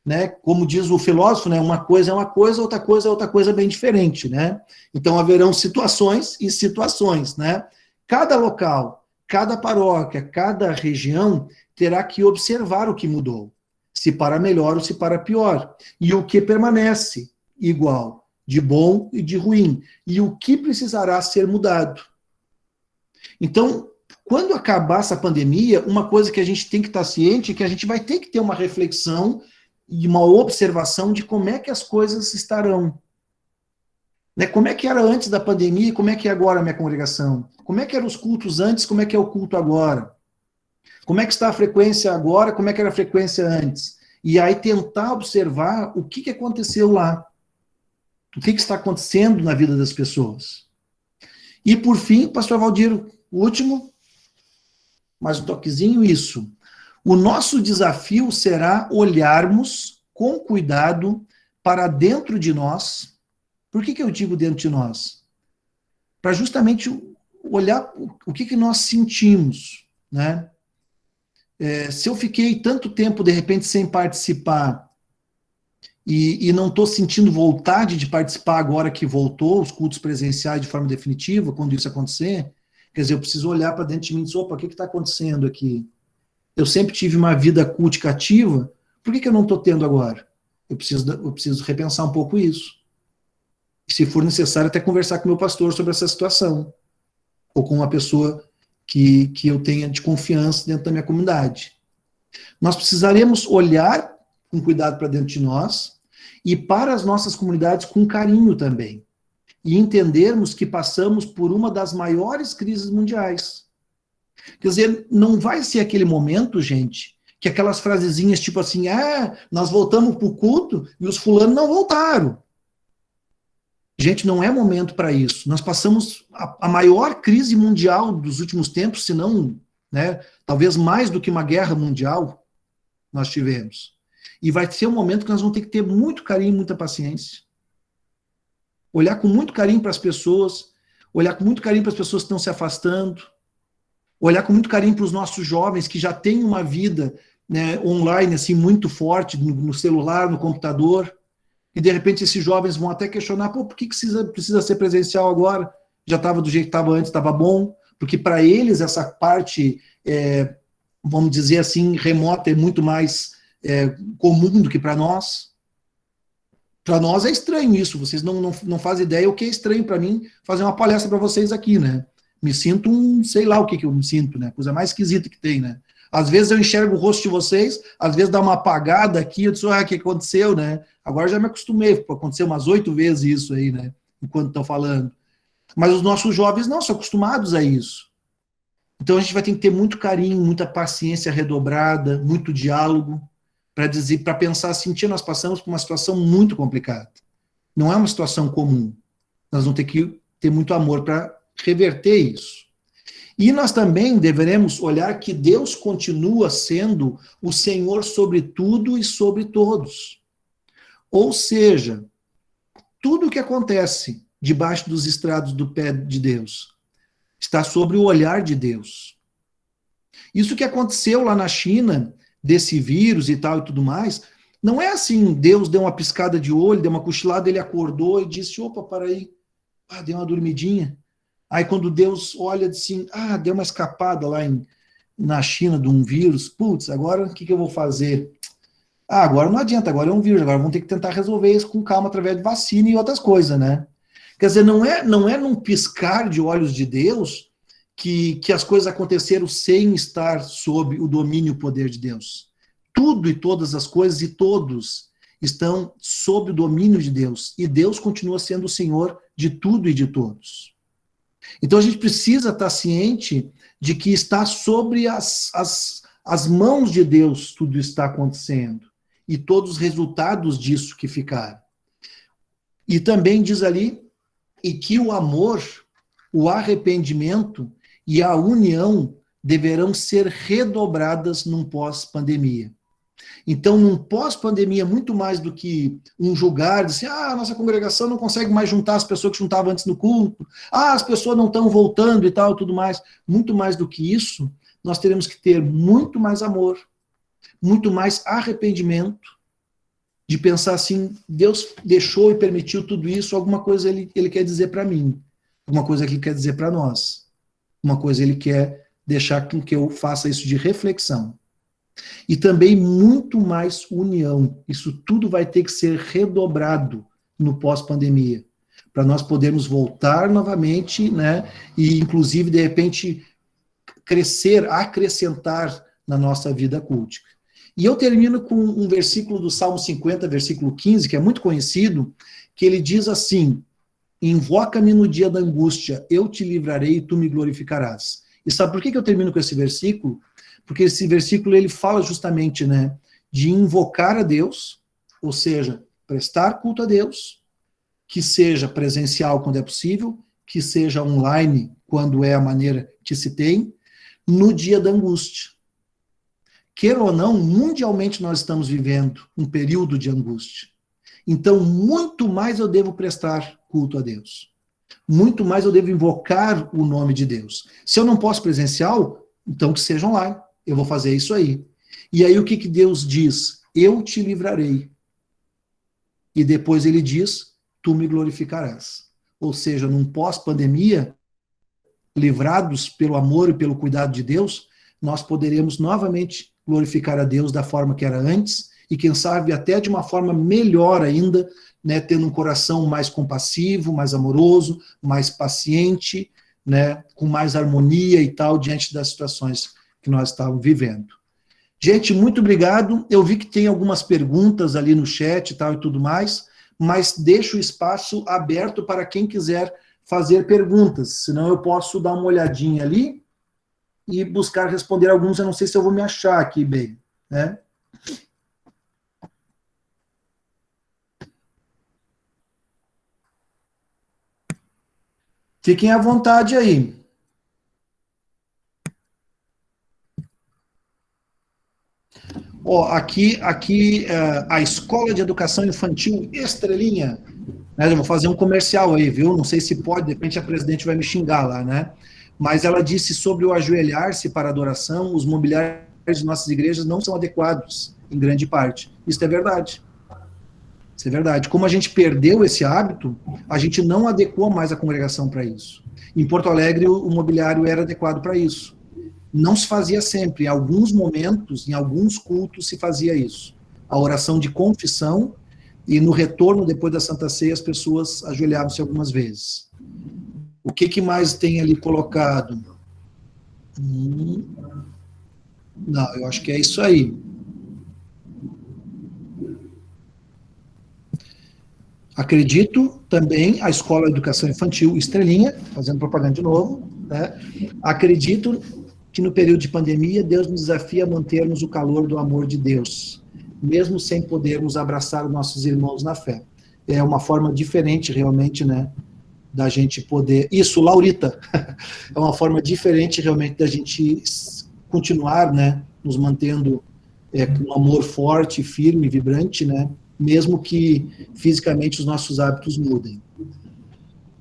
né? Como diz o filósofo, né, uma coisa é uma coisa, outra coisa é outra coisa bem diferente, né? Então haverão situações e situações, né? Cada local, cada paróquia, cada região terá que observar o que mudou, se para melhor ou se para pior, e o que permanece igual, de bom e de ruim, e o que precisará ser mudado. Então, quando acabar essa pandemia, uma coisa que a gente tem que estar ciente é que a gente vai ter que ter uma reflexão e uma observação de como é que as coisas estarão. Né? Como é que era antes da pandemia e como é que é agora a minha congregação? Como é que eram os cultos antes, como é que é o culto agora? Como é que está a frequência agora, como é que era a frequência antes? E aí tentar observar o que aconteceu lá. O que está acontecendo na vida das pessoas. E por fim, pastor Valdir, o último, mais um toquezinho, isso. O nosso desafio será olharmos com cuidado para dentro de nós. Por que eu digo dentro de nós? Para justamente olhar o que nós sentimos, né? Se eu fiquei tanto tempo, de repente, sem participar e não estou sentindo vontade de participar agora que voltou os cultos presenciais de forma definitiva, quando isso acontecer, Quer dizer, eu preciso olhar para dentro de mim e dizer, opa, o que está acontecendo aqui? Eu sempre tive uma vida cultica ativa, por que eu não estou tendo agora? Eu preciso repensar um pouco isso. Se for necessário, até conversar com o meu pastor sobre essa situação, ou com uma pessoa que eu tenha de confiança dentro da minha comunidade. Nós precisaremos olhar com cuidado para dentro de nós e para as nossas comunidades com carinho também. E entendermos que passamos por uma das maiores crises mundiais. Quer dizer, não vai ser aquele momento, gente, que aquelas frasezinhas tipo assim, nós voltamos para o culto e os fulanos não voltaram. Gente, não é momento para isso. Nós passamos a maior crise mundial dos últimos tempos, se não, né, talvez mais do que uma guerra mundial, nós tivemos. E vai ser um momento que nós vamos ter que ter muito carinho e muita paciência. Olhar com muito carinho para as pessoas, olhar com muito carinho para as pessoas que estão se afastando, olhar com muito carinho para os nossos jovens que já têm uma vida, né, online assim, muito forte, no celular, no computador, e de repente esses jovens vão até questionar, por que precisa ser presencial agora? Já estava do jeito que estava antes, estava bom, porque para eles essa parte, vamos dizer assim, remota é muito mais comum do que para nós. Para nós é estranho isso, vocês não fazem ideia o que é estranho para mim fazer uma palestra para vocês aqui, né? Me sinto sei lá o que eu me sinto, né? Coisa mais esquisita que tem, né? Às vezes eu enxergo o rosto de vocês, às vezes dá uma apagada aqui, eu disse, o que aconteceu, né? Agora já me acostumei, aconteceu umas 8 vezes isso aí, né? Enquanto estão falando. Mas os nossos jovens não são acostumados a isso. Então a gente vai ter que ter muito carinho, muita paciência redobrada, muito diálogo, para pensar assim, nós passamos por uma situação muito complicada. Não é uma situação comum. Nós vamos ter que ter muito amor para reverter isso. E nós também deveremos olhar que Deus continua sendo o Senhor sobre tudo e sobre todos. Ou seja, tudo o que acontece debaixo dos estrados do pé de Deus está sobre o olhar de Deus. Isso que aconteceu lá na China, desse vírus e tal e tudo mais, não é assim, Deus deu uma piscada de olho, deu uma cochilada, ele acordou e disse, opa, para aí, deu uma dormidinha. Aí quando Deus olha assim, deu uma escapada lá na China de um vírus, putz, agora o que eu vou fazer? Agora não adianta, agora é um vírus, agora vamos ter que tentar resolver isso com calma através de vacina e outras coisas, né? Quer dizer, não é num piscar de olhos de Deus que as coisas aconteceram sem estar sob o domínio e o poder de Deus. Tudo e todas as coisas e todos estão sob o domínio de Deus, e Deus continua sendo o Senhor de tudo e de todos. Então a gente precisa estar ciente de que está sobre as mãos de Deus tudo está acontecendo, e todos os resultados disso que ficaram. E também diz ali, e que o amor, o arrependimento e a união deverão ser redobradas num pós-pandemia. Então, num pós-pandemia, muito mais do que um julgar, dizer, a nossa congregação não consegue mais juntar as pessoas que juntavam antes no culto, as pessoas não estão voltando e tal, tudo mais. Muito mais do que isso, nós teremos que ter muito mais amor, muito mais arrependimento, de pensar assim, Deus deixou e permitiu tudo isso, alguma coisa ele quer dizer para mim, alguma coisa que ele quer dizer para nós, uma coisa ele quer deixar com que eu faça isso de reflexão. E também muito mais união. Isso tudo vai ter que ser redobrado no pós-pandemia, para nós podermos voltar novamente, né, e inclusive, de repente, crescer, acrescentar na nossa vida cultica. E eu termino com um versículo do Salmo 50, versículo 15, que é muito conhecido, que ele diz assim, invoca-me no dia da angústia, eu te livrarei e tu me glorificarás. E sabe por que eu termino com esse versículo? Porque esse versículo ele fala justamente, né, de invocar a Deus, ou seja, prestar culto a Deus, que seja presencial quando é possível, que seja online quando é a maneira que se tem, no dia da angústia. Queira ou não, mundialmente nós estamos vivendo um período de angústia. Então, muito mais eu devo prestar culto a Deus. Muito mais eu devo invocar o nome de Deus. Se eu não posso presencial, então que seja online. Eu vou fazer isso aí. E aí o que Deus diz? Eu te livrarei. E depois ele diz, tu me glorificarás. Ou seja, num pós-pandemia, livrados pelo amor e pelo cuidado de Deus, nós poderemos novamente glorificar a Deus da forma que era antes, e quem sabe até de uma forma melhor ainda, né, tendo um coração mais compassivo, mais amoroso, mais paciente, né, com mais harmonia e tal, diante das situações que nós estávamos vivendo. Gente, muito obrigado. Eu vi que tem algumas perguntas ali no chat e tal e tudo mais, mas deixo o espaço aberto para quem quiser fazer perguntas, senão eu posso dar uma olhadinha ali e buscar responder alguns. Eu não sei se eu vou me achar aqui bem, né? Fiquem à vontade aí. Ó, aqui a Escola de Educação Infantil Estrelinha, né, eu vou fazer um comercial aí, viu? Não sei se pode, de repente a presidente vai me xingar lá, né? Mas ela disse sobre o ajoelhar-se para adoração, os mobiliários de nossas igrejas não são adequados, em grande parte. Isso é verdade. Isso é verdade. Como a gente perdeu esse hábito, a gente não adequou mais a congregação para isso. Em Porto Alegre, o mobiliário era adequado para isso. Não se fazia sempre. Em alguns momentos, em alguns cultos, se fazia isso. A oração de confissão, e no retorno, depois da Santa Ceia, as pessoas ajoelhavam-se algumas vezes. O que mais tem ali colocado? Não, eu acho que é isso aí. Acredito também, a Escola de Educação Infantil Estrelinha, fazendo propaganda de novo, né? Acredito que no período de pandemia, Deus nos desafia a mantermos o calor do amor de Deus, mesmo sem podermos abraçar os nossos irmãos na fé. É uma forma diferente, realmente, né, da gente poder... Isso, Laurita, é uma forma diferente, realmente, da gente continuar, né, nos mantendo com um amor forte, firme, vibrante, né, mesmo que fisicamente os nossos hábitos mudem.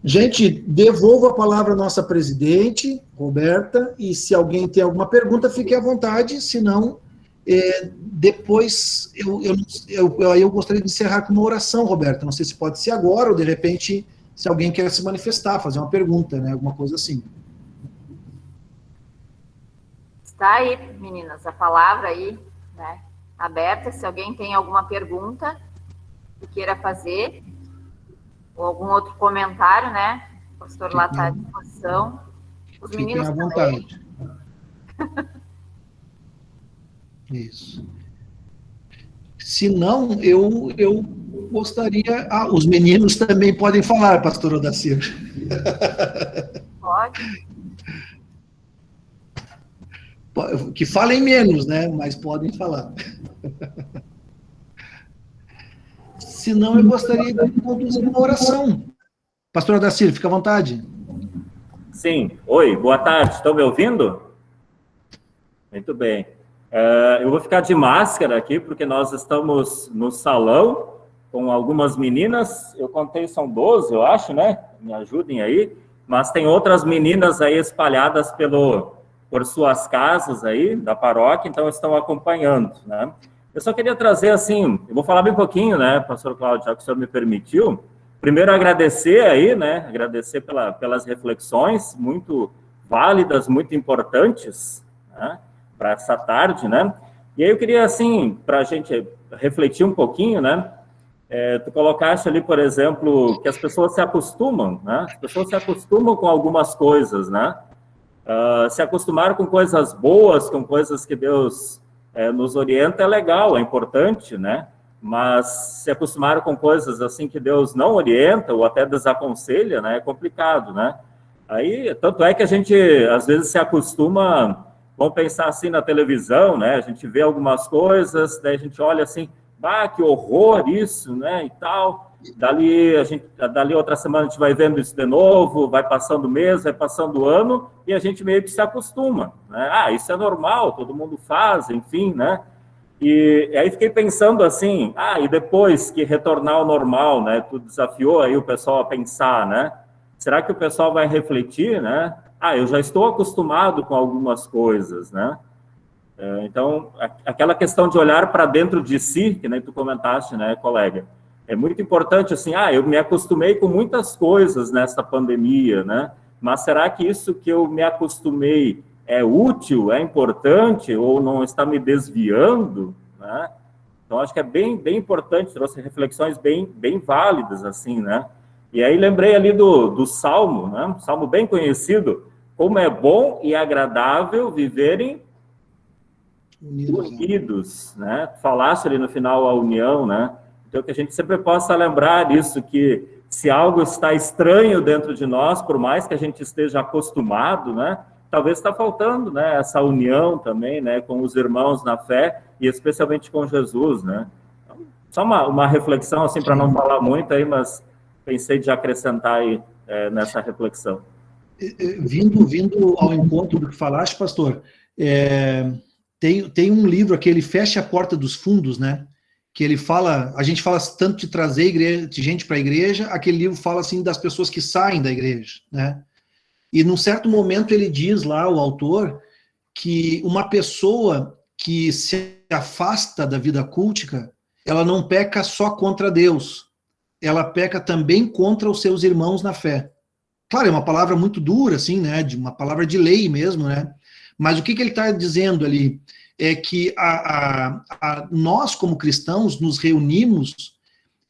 Gente, devolvo a palavra à nossa presidente, Roberta, e se alguém tem alguma pergunta, fique à vontade, senão, depois, eu gostaria de encerrar com uma oração, Roberta, não sei se pode ser agora, ou de repente, se alguém quer se manifestar, fazer uma pergunta, né, alguma coisa assim. Está aí, meninas, a palavra aí, né, aberta, se alguém tem alguma pergunta que queira fazer, ou algum outro comentário, né? O pastor lá está à disposição. Os meninos à vontade. Isso. Se não, eu gostaria... Ah, os meninos também podem falar, pastor Odacir. Pode. Que falem menos, né? Mas podem falar. Se não, eu gostaria de conduzir uma oração. Pastor Odacir, fica à vontade. Sim. Oi, boa tarde. Estão me ouvindo? Muito bem. Eu vou ficar de máscara aqui, porque nós estamos no salão com algumas meninas. Eu contei, são 12, eu acho, né? Me ajudem aí. Mas tem outras meninas aí espalhadas por suas casas aí, da paróquia, então estão acompanhando, né? Eu só queria trazer, assim, eu vou falar bem pouquinho, né, pastor Cláudio, já que o senhor me permitiu. Primeiro, agradecer aí, né, agradecer pelas reflexões muito válidas, muito importantes, né, para essa tarde, né. E aí eu queria, assim, para a gente refletir um pouquinho, né, tu colocaste ali, por exemplo, que as pessoas se acostumam, né, as pessoas se acostumam com algumas coisas, né, se acostumar com coisas boas, com coisas que Deus nos orienta, é legal, é importante, né? Mas se acostumar com coisas assim que Deus não orienta ou até desaconselha, né? É complicado, né? Aí, tanto é que a gente, às vezes, se acostuma, vamos pensar assim na televisão, né? A gente vê algumas coisas, daí a gente olha assim, que horror isso, né? E tal. Dali outra semana a gente vai vendo isso de novo, vai passando o mês, vai passando o ano, e a gente meio que se acostuma, né? Isso é normal, todo mundo faz, enfim, né? E aí fiquei pensando assim, e depois que retornar ao normal, né? Tu desafiou aí o pessoal a pensar, né? Será que o pessoal vai refletir, né? Eu já estou acostumado com algumas coisas, né? Então, aquela questão de olhar para dentro de si, que nem tu comentaste, né, colega? É muito importante, assim, eu me acostumei com muitas coisas nessa pandemia, né? mas será que isso que eu me acostumei é útil, é importante, ou não está me desviando, né? Então, acho que é bem importante, trouxe reflexões bem válidas, assim, né? E aí lembrei ali do Salmo, né? Um Salmo bem conhecido, como é bom e agradável viverem unidos, né? Falaste ali no final a união, né? Então, que a gente sempre possa lembrar disso, que se algo está estranho dentro de nós, por mais que a gente esteja acostumado, né? Talvez está faltando, né? Essa união também, né? Com os irmãos na fé, e especialmente com Jesus, né? Então, só uma reflexão, assim, para não falar muito aí, mas pensei de acrescentar aí nessa reflexão. Vindo ao encontro do que falaste, pastor, tem um livro, aquele Feche a Porta dos Fundos, né? Que ele fala, a gente fala tanto de trazer gente para a igreja, aquele livro fala assim das pessoas que saem da igreja, né? E num certo momento ele diz lá, o autor, que uma pessoa que se afasta da vida cultica, ela não peca só contra Deus, ela peca também contra os seus irmãos na fé. Claro, é uma palavra muito dura, assim, né? Uma palavra de lei mesmo, né? Mas o que ele está dizendo ali é que nós, como cristãos, nos reunimos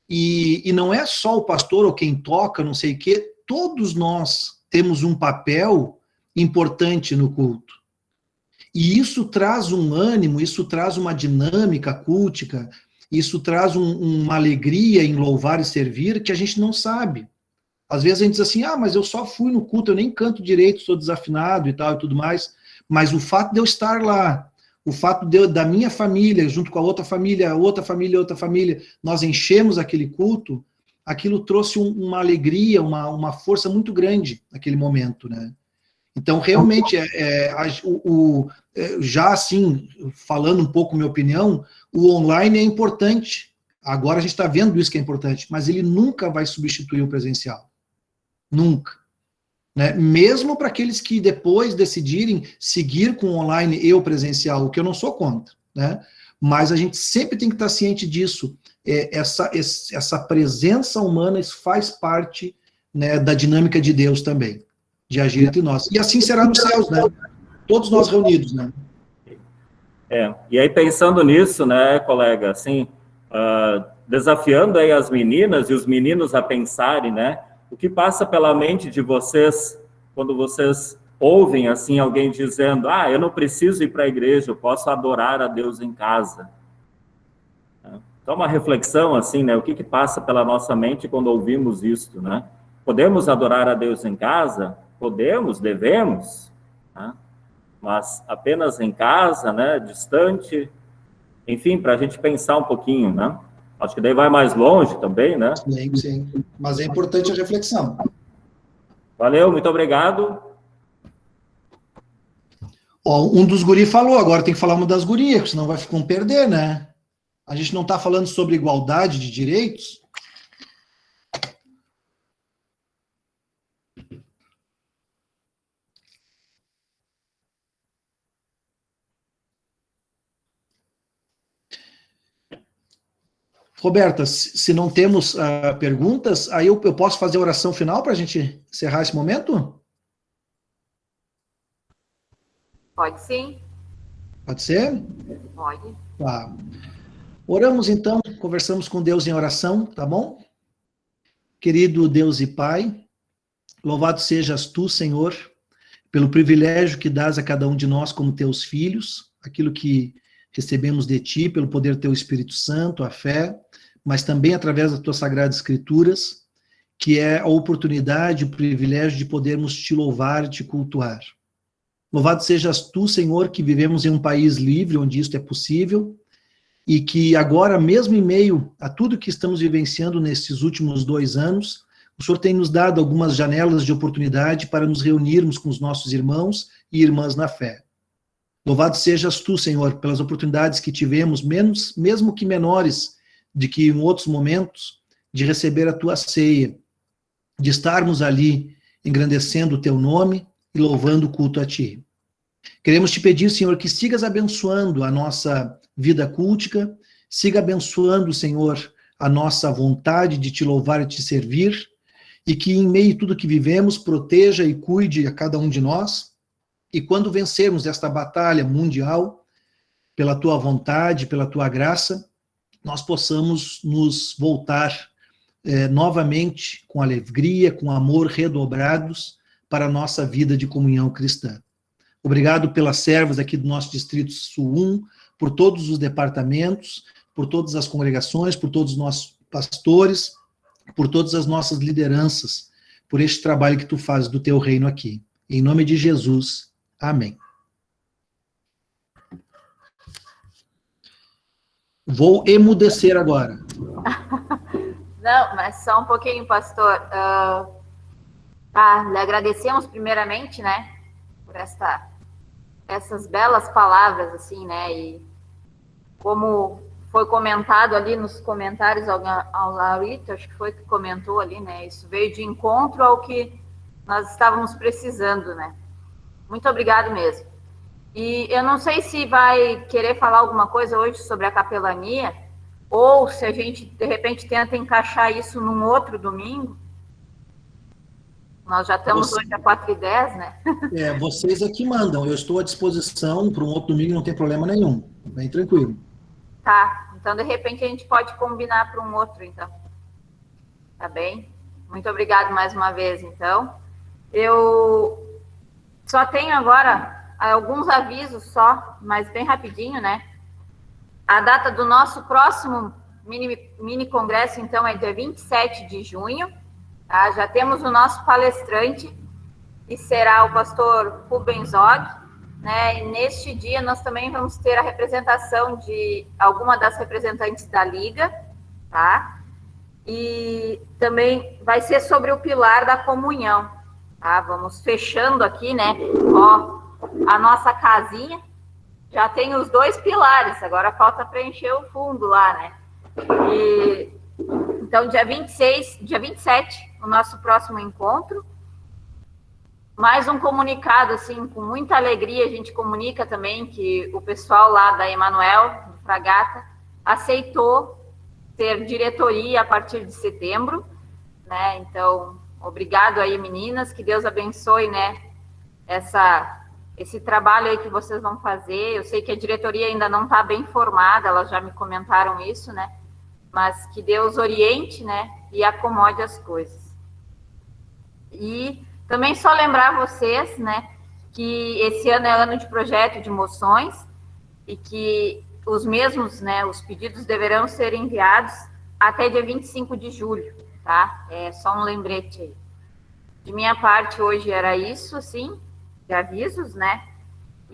e não é só o pastor ou quem toca, não sei o quê, todos nós temos um papel importante no culto. E isso traz um ânimo, isso traz uma dinâmica cultica, isso traz uma alegria em louvar e servir que a gente não sabe. Às vezes a gente diz assim, mas eu só fui no culto, eu nem canto direito, sou desafinado e tal e tudo mais, mas o fato de eu estar lá, o fato da minha família, junto com a outra família, nós enchemos aquele culto, aquilo trouxe uma alegria, uma força muito grande naquele momento, né? Então, realmente, já assim, falando um pouco minha opinião, o online é importante. Agora a gente está vendo isso que é importante, mas ele nunca vai substituir o presencial. Nunca. Né? Mesmo para aqueles que depois decidirem seguir com o online e o presencial, o que eu não sou contra, né? Mas a gente sempre tem que estar ciente disso. Essa presença humana, isso faz parte, né, da dinâmica de Deus também, de agir entre nós. E assim será nos céus, né? Todos nós reunidos, né? E aí pensando nisso, né, colega, assim, desafiando aí as meninas e os meninos a pensarem, né, o que passa pela mente de vocês quando vocês ouvem, assim, alguém dizendo, eu não preciso ir para a igreja, eu posso adorar a Deus em casa. Então, uma reflexão, assim, né, o que passa pela nossa mente quando ouvimos isto, né? Podemos adorar a Deus em casa? Podemos, devemos, né? Mas apenas em casa, né, distante, enfim, para a gente pensar um pouquinho, né? Acho que daí vai mais longe também, né? Sim. Mas é importante a reflexão. Valeu, muito obrigado. Um dos guris falou, agora tem que falar uma das gurias, senão vai perder, né? A gente não está falando sobre igualdade de direitos? Roberta, se não temos perguntas, aí eu posso fazer a oração final para a gente encerrar esse momento? Pode sim. Pode ser? Pode. Tá. Oramos então, conversamos com Deus em oração, tá bom? Querido Deus e Pai, louvado sejas tu, Senhor, pelo privilégio que dás a cada um de nós como teus filhos, aquilo que recebemos de ti, pelo poder do teu Espírito Santo, a fé, mas também através das tuas sagradas escrituras, que é a oportunidade, o privilégio de podermos te louvar e te cultuar. Louvado sejas tu, Senhor, que vivemos em um país livre, onde isso é possível, e que agora, mesmo em meio a tudo que estamos vivenciando nesses últimos 2 anos, o Senhor tem nos dado algumas janelas de oportunidade para nos reunirmos com os nossos irmãos e irmãs na fé. Louvado sejas tu, Senhor, pelas oportunidades que tivemos, mesmo que menores de que em outros momentos, de receber a tua ceia, de estarmos ali engrandecendo o teu nome e louvando o culto a ti. Queremos te pedir, Senhor, que sigas abençoando a nossa vida cultica, siga abençoando, Senhor, a nossa vontade de te louvar e te servir, e que em meio a tudo que vivemos, proteja e cuide a cada um de nós, e quando vencermos esta batalha mundial, pela tua vontade, pela tua graça, nós possamos nos voltar novamente com alegria, com amor redobrados para a nossa vida de comunhão cristã. Obrigado pelas servas aqui do nosso Distrito Sul 1, por todos os departamentos, por todas as congregações, por todos os nossos pastores, por todas as nossas lideranças, por este trabalho que tu fazes do teu reino aqui. Em nome de Jesus, amém. Vou emudecer agora. Não, mas só um pouquinho, pastor. Lhe agradecemos primeiramente, né, por essas belas palavras, assim, né, e como foi comentado ali nos comentários ao Laurito, acho que foi que comentou ali, né, isso veio de encontro ao que nós estávamos precisando, né. Muito obrigado mesmo. E eu não sei se vai querer falar alguma coisa hoje sobre a capelania, ou se a gente, de repente, tenta encaixar isso num outro domingo. Nós já estamos hoje às 4h10, né? Vocês é que mandam. Eu estou à disposição para um outro domingo, não tem problema nenhum. Bem tranquilo. Tá. Então, de repente, a gente pode combinar para um outro, então. Tá bem? Muito obrigado mais uma vez, então. Eu só tenho agora alguns avisos só, mas bem rapidinho, né? A data do nosso próximo mini congresso, então, é dia 27 de junho. Tá? Já temos o nosso palestrante, que será o pastor Rubens Zog, né? E neste dia nós também vamos ter a representação de alguma das representantes da Liga, tá? E também vai ser sobre o pilar da comunhão, tá? Vamos fechando aqui, né? Ó, a nossa casinha já tem os 2 pilares, agora falta preencher o fundo lá, né? Então, dia 27, o nosso próximo encontro. Mais um comunicado, assim, com muita alegria, a gente comunica também que o pessoal lá da Emanuel, do Fragata, aceitou ter diretoria a partir de setembro, né? Então, obrigado aí, meninas, que Deus abençoe, né, esse trabalho aí que vocês vão fazer. Eu sei que a diretoria ainda não está bem formada, elas já me comentaram isso, né? Mas que Deus oriente, né, e acomode as coisas. E também só lembrar vocês, né, que esse ano é ano de projeto de moções e que os mesmos, né, os pedidos deverão ser enviados até dia 25 de julho, tá? É só um lembrete aí. De minha parte, hoje era isso, assim, de avisos, né?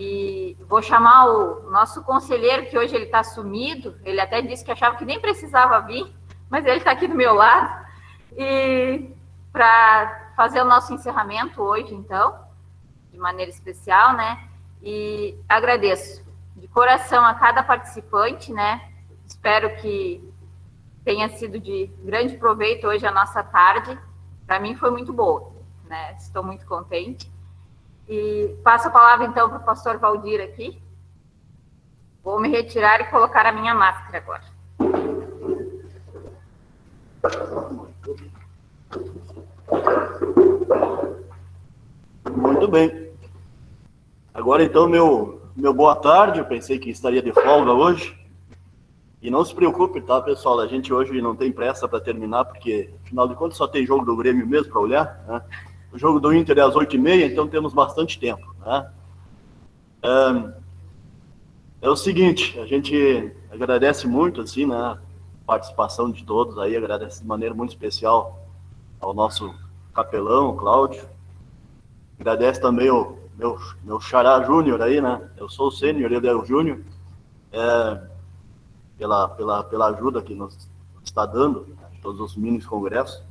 E vou chamar o nosso conselheiro, que hoje ele está sumido, ele até disse que achava que nem precisava vir, mas ele está aqui do meu lado, e para fazer o nosso encerramento hoje, então, de maneira especial, né? E agradeço de coração a cada participante, né? Espero que tenha sido de grande proveito hoje a nossa tarde. Para mim foi muito boa, né? Estou muito contente. E passo a palavra, então, para o pastor Valdir aqui. Vou me retirar e colocar a minha máscara agora. Muito bem. Agora, então, meu boa tarde. Eu pensei que estaria de folga hoje. E não se preocupe, tá, pessoal? A gente hoje não tem pressa para terminar, porque, afinal de contas, só tem jogo do Grêmio mesmo para olhar, né? O jogo do Inter é às 8h30, então temos bastante tempo, né? É o seguinte, a gente agradece muito, assim, né, a participação de todos aí, agradece de maneira muito especial ao nosso capelão, o Cláudio. Agradece também o meu xará júnior aí, né? Eu sou o sênior, ele é o júnior, pela ajuda que nos está dando, né, todos os mini congressos.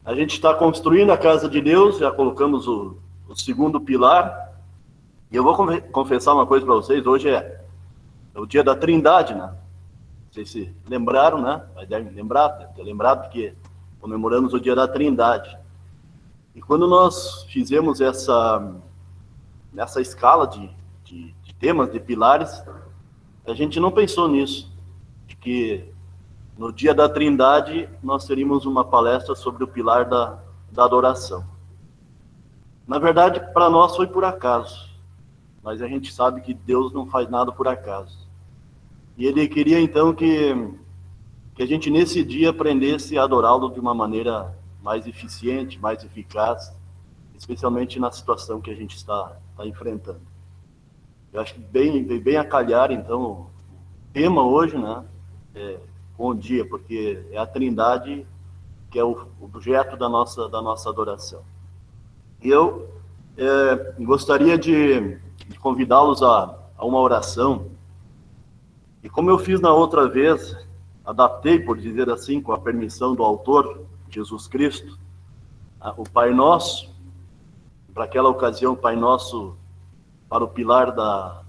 A gente está construindo a casa de Deus, já colocamos o segundo pilar. E eu vou confessar uma coisa para vocês, hoje é o dia da Trindade, né? Não sei se lembraram, né? Mas devem ter lembrado, porque comemoramos o dia da Trindade. E quando nós fizemos nessa escala de temas, de pilares, a gente não pensou nisso, de que no dia da Trindade, nós teríamos uma palestra sobre o pilar da adoração. Na verdade, para nós foi por acaso, mas a gente sabe que Deus não faz nada por acaso. E Ele queria, então, que a gente, nesse dia, aprendesse a adorá-lo de uma maneira mais eficiente, mais eficaz, especialmente na situação que a gente está enfrentando. Eu acho que bem a calhar, então, o tema hoje, né, com o dia, porque é a Trindade que é o objeto da nossa adoração. E eu gostaria de convidá-los a uma oração, e como eu fiz na outra vez, adaptei, por dizer assim, com a permissão do autor, Jesus Cristo, o Pai Nosso, para aquela ocasião, Pai Nosso para o pilar da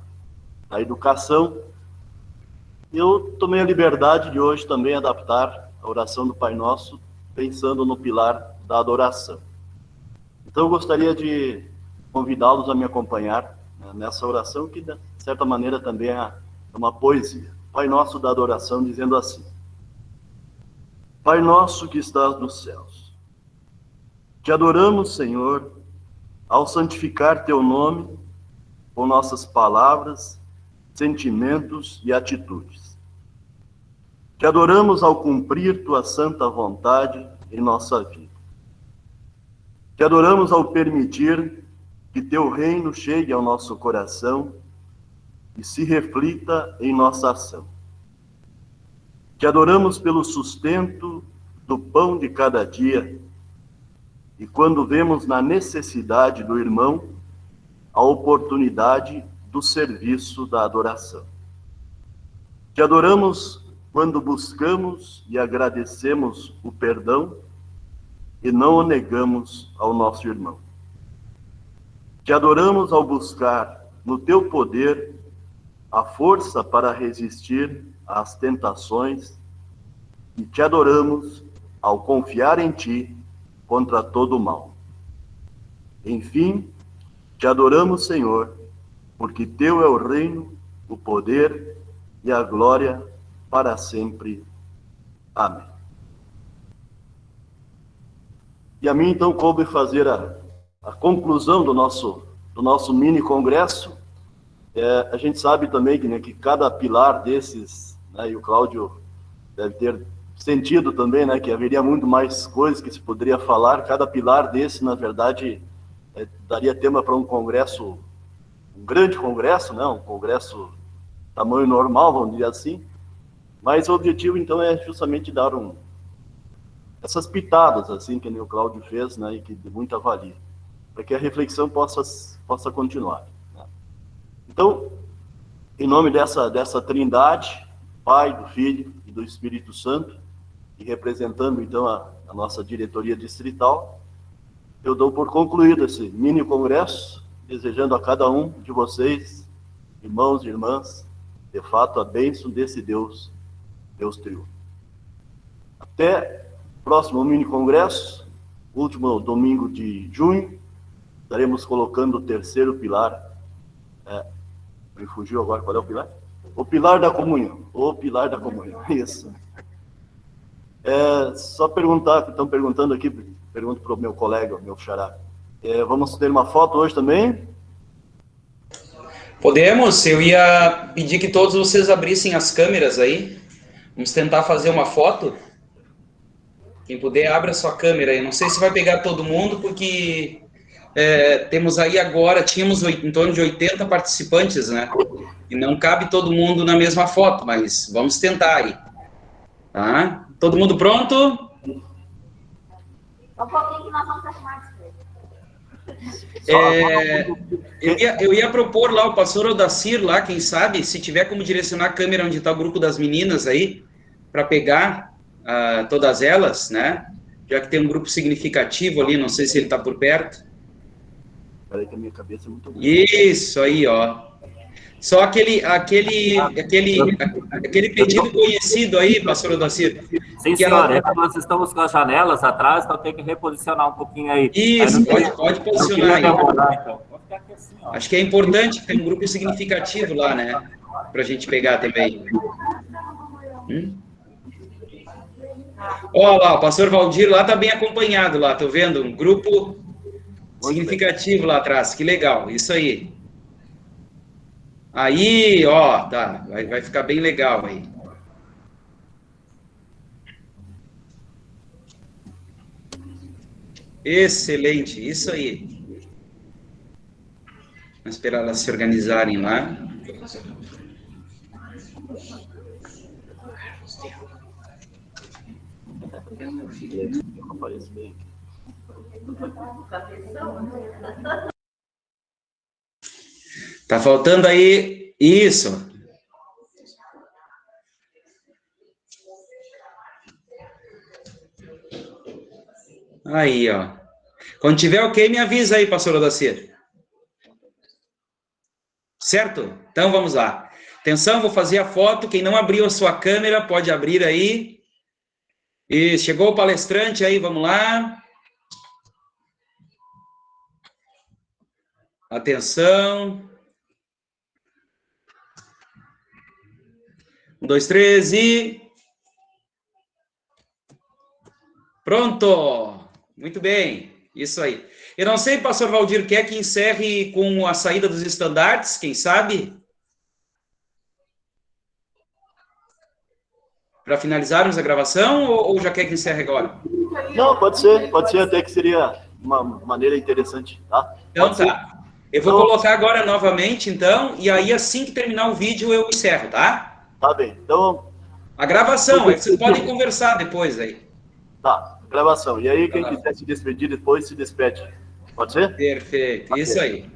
educação. Eu tomei a liberdade de hoje também adaptar a oração do Pai Nosso, pensando no pilar da adoração. Então eu gostaria de convidá-los a me acompanhar, né, nessa oração, que de certa maneira também é uma poesia. Pai Nosso da adoração, dizendo assim: Pai nosso que estás nos céus, te adoramos, Senhor, ao santificar teu nome com nossas palavras, sentimentos e atitudes. Te adoramos ao cumprir tua santa vontade em nossa vida. Te adoramos ao permitir que teu reino chegue ao nosso coração e se reflita em nossa ação. Te adoramos pelo sustento do pão de cada dia e quando vemos na necessidade do irmão a oportunidade do serviço da adoração. Te adoramos quando buscamos e agradecemos o perdão e não o negamos ao nosso irmão. Te adoramos ao buscar no teu poder a força para resistir às tentações e te adoramos ao confiar em ti contra todo o mal. Enfim, te adoramos, Senhor, porque teu é o reino, o poder e a glória para sempre. Amém. E a mim, então, coube fazer a conclusão do nosso mini congresso. A gente sabe também que cada pilar desses, né, e o Cláudio deve ter sentido também, né, que haveria muito mais coisas que se poderia falar. Cada pilar desse, na verdade, daria tema para um congresso, um grande congresso, né, um congresso tamanho normal, vamos dizer assim. Mas o objetivo, então, é justamente dar essas pitadas, assim, que o Cláudio fez, né, e que de muita valia, para que a reflexão possa continuar. Né? Então, em nome dessa Trindade, Pai, do Filho e do Espírito Santo, e representando, então, a nossa diretoria distrital, eu dou por concluído esse mini congresso, desejando a cada um de vocês, irmãos e irmãs, de fato, a bênção desse Deus triunfo. Até o próximo mini congresso, último domingo de junho, estaremos colocando o terceiro pilar. Me fugiu agora, qual é o pilar? O pilar da comunhão. O pilar da comunhão, isso. Só perguntar, que estão perguntando aqui, pergunto para o meu colega, meu xará. Vamos ter uma foto hoje também? Podemos, eu ia pedir que todos vocês abrissem as câmeras aí. Vamos tentar fazer uma foto. Quem puder, abre a sua câmera aí. Não sei se vai pegar todo mundo, porque temos aí agora, tínhamos em torno de 80 participantes, né? E não cabe todo mundo na mesma foto, mas vamos tentar aí. Tá? Todo mundo pronto? Um pouquinho que nós vamos terminar eu ia propor lá o pastor Odacir, lá, quem sabe, se tiver como direcionar a câmera onde está o grupo das meninas aí, para pegar todas elas, né? Já que tem um grupo significativo ali, não sei se ele está por perto. Peraí que a minha cabeça é muito boa. Isso aí, ó. Só aquele pedido conhecido aí, pastor Odacir. Sim, senhor, nós estamos com as janelas atrás, então tem que reposicionar um pouquinho aí. Isso, pode posicionar aí. Então. Vou ficar aqui assim, ó. Acho que é importante que tem um grupo significativo lá, né? Para a gente pegar também. Olha lá, o pastor Valdir lá tá bem acompanhado lá, tô vendo um grupo significativo lá atrás, que legal, isso aí. Aí, ó, tá, vai ficar bem legal aí. Excelente, isso aí. Vamos esperar elas se organizarem lá. Tá faltando aí isso. Aí, ó. Quando tiver ok, me avisa aí, pastor Odacir. Certo? Então, vamos lá. Atenção, vou fazer a foto. Quem não abriu a sua câmera, pode abrir aí. E chegou o palestrante aí, vamos lá. Atenção. 1, 2, 3 e... Pronto! Muito bem, isso aí. Eu não sei, pastor Valdir, quer que encerre com a saída dos estandartes, quem sabe? Para finalizarmos a gravação, ou já quer que encerre agora? Não, pode ser até que seria uma maneira interessante, tá? Então tá. Eu vou colocar agora novamente, então, e aí assim que terminar o vídeo eu encerro, tá? Tá bem, então... A gravação, aí vocês podem conversar depois aí. Tá, gravação. E aí, quem quiser se despedir depois, se despede. Pode ser? Perfeito, isso aí.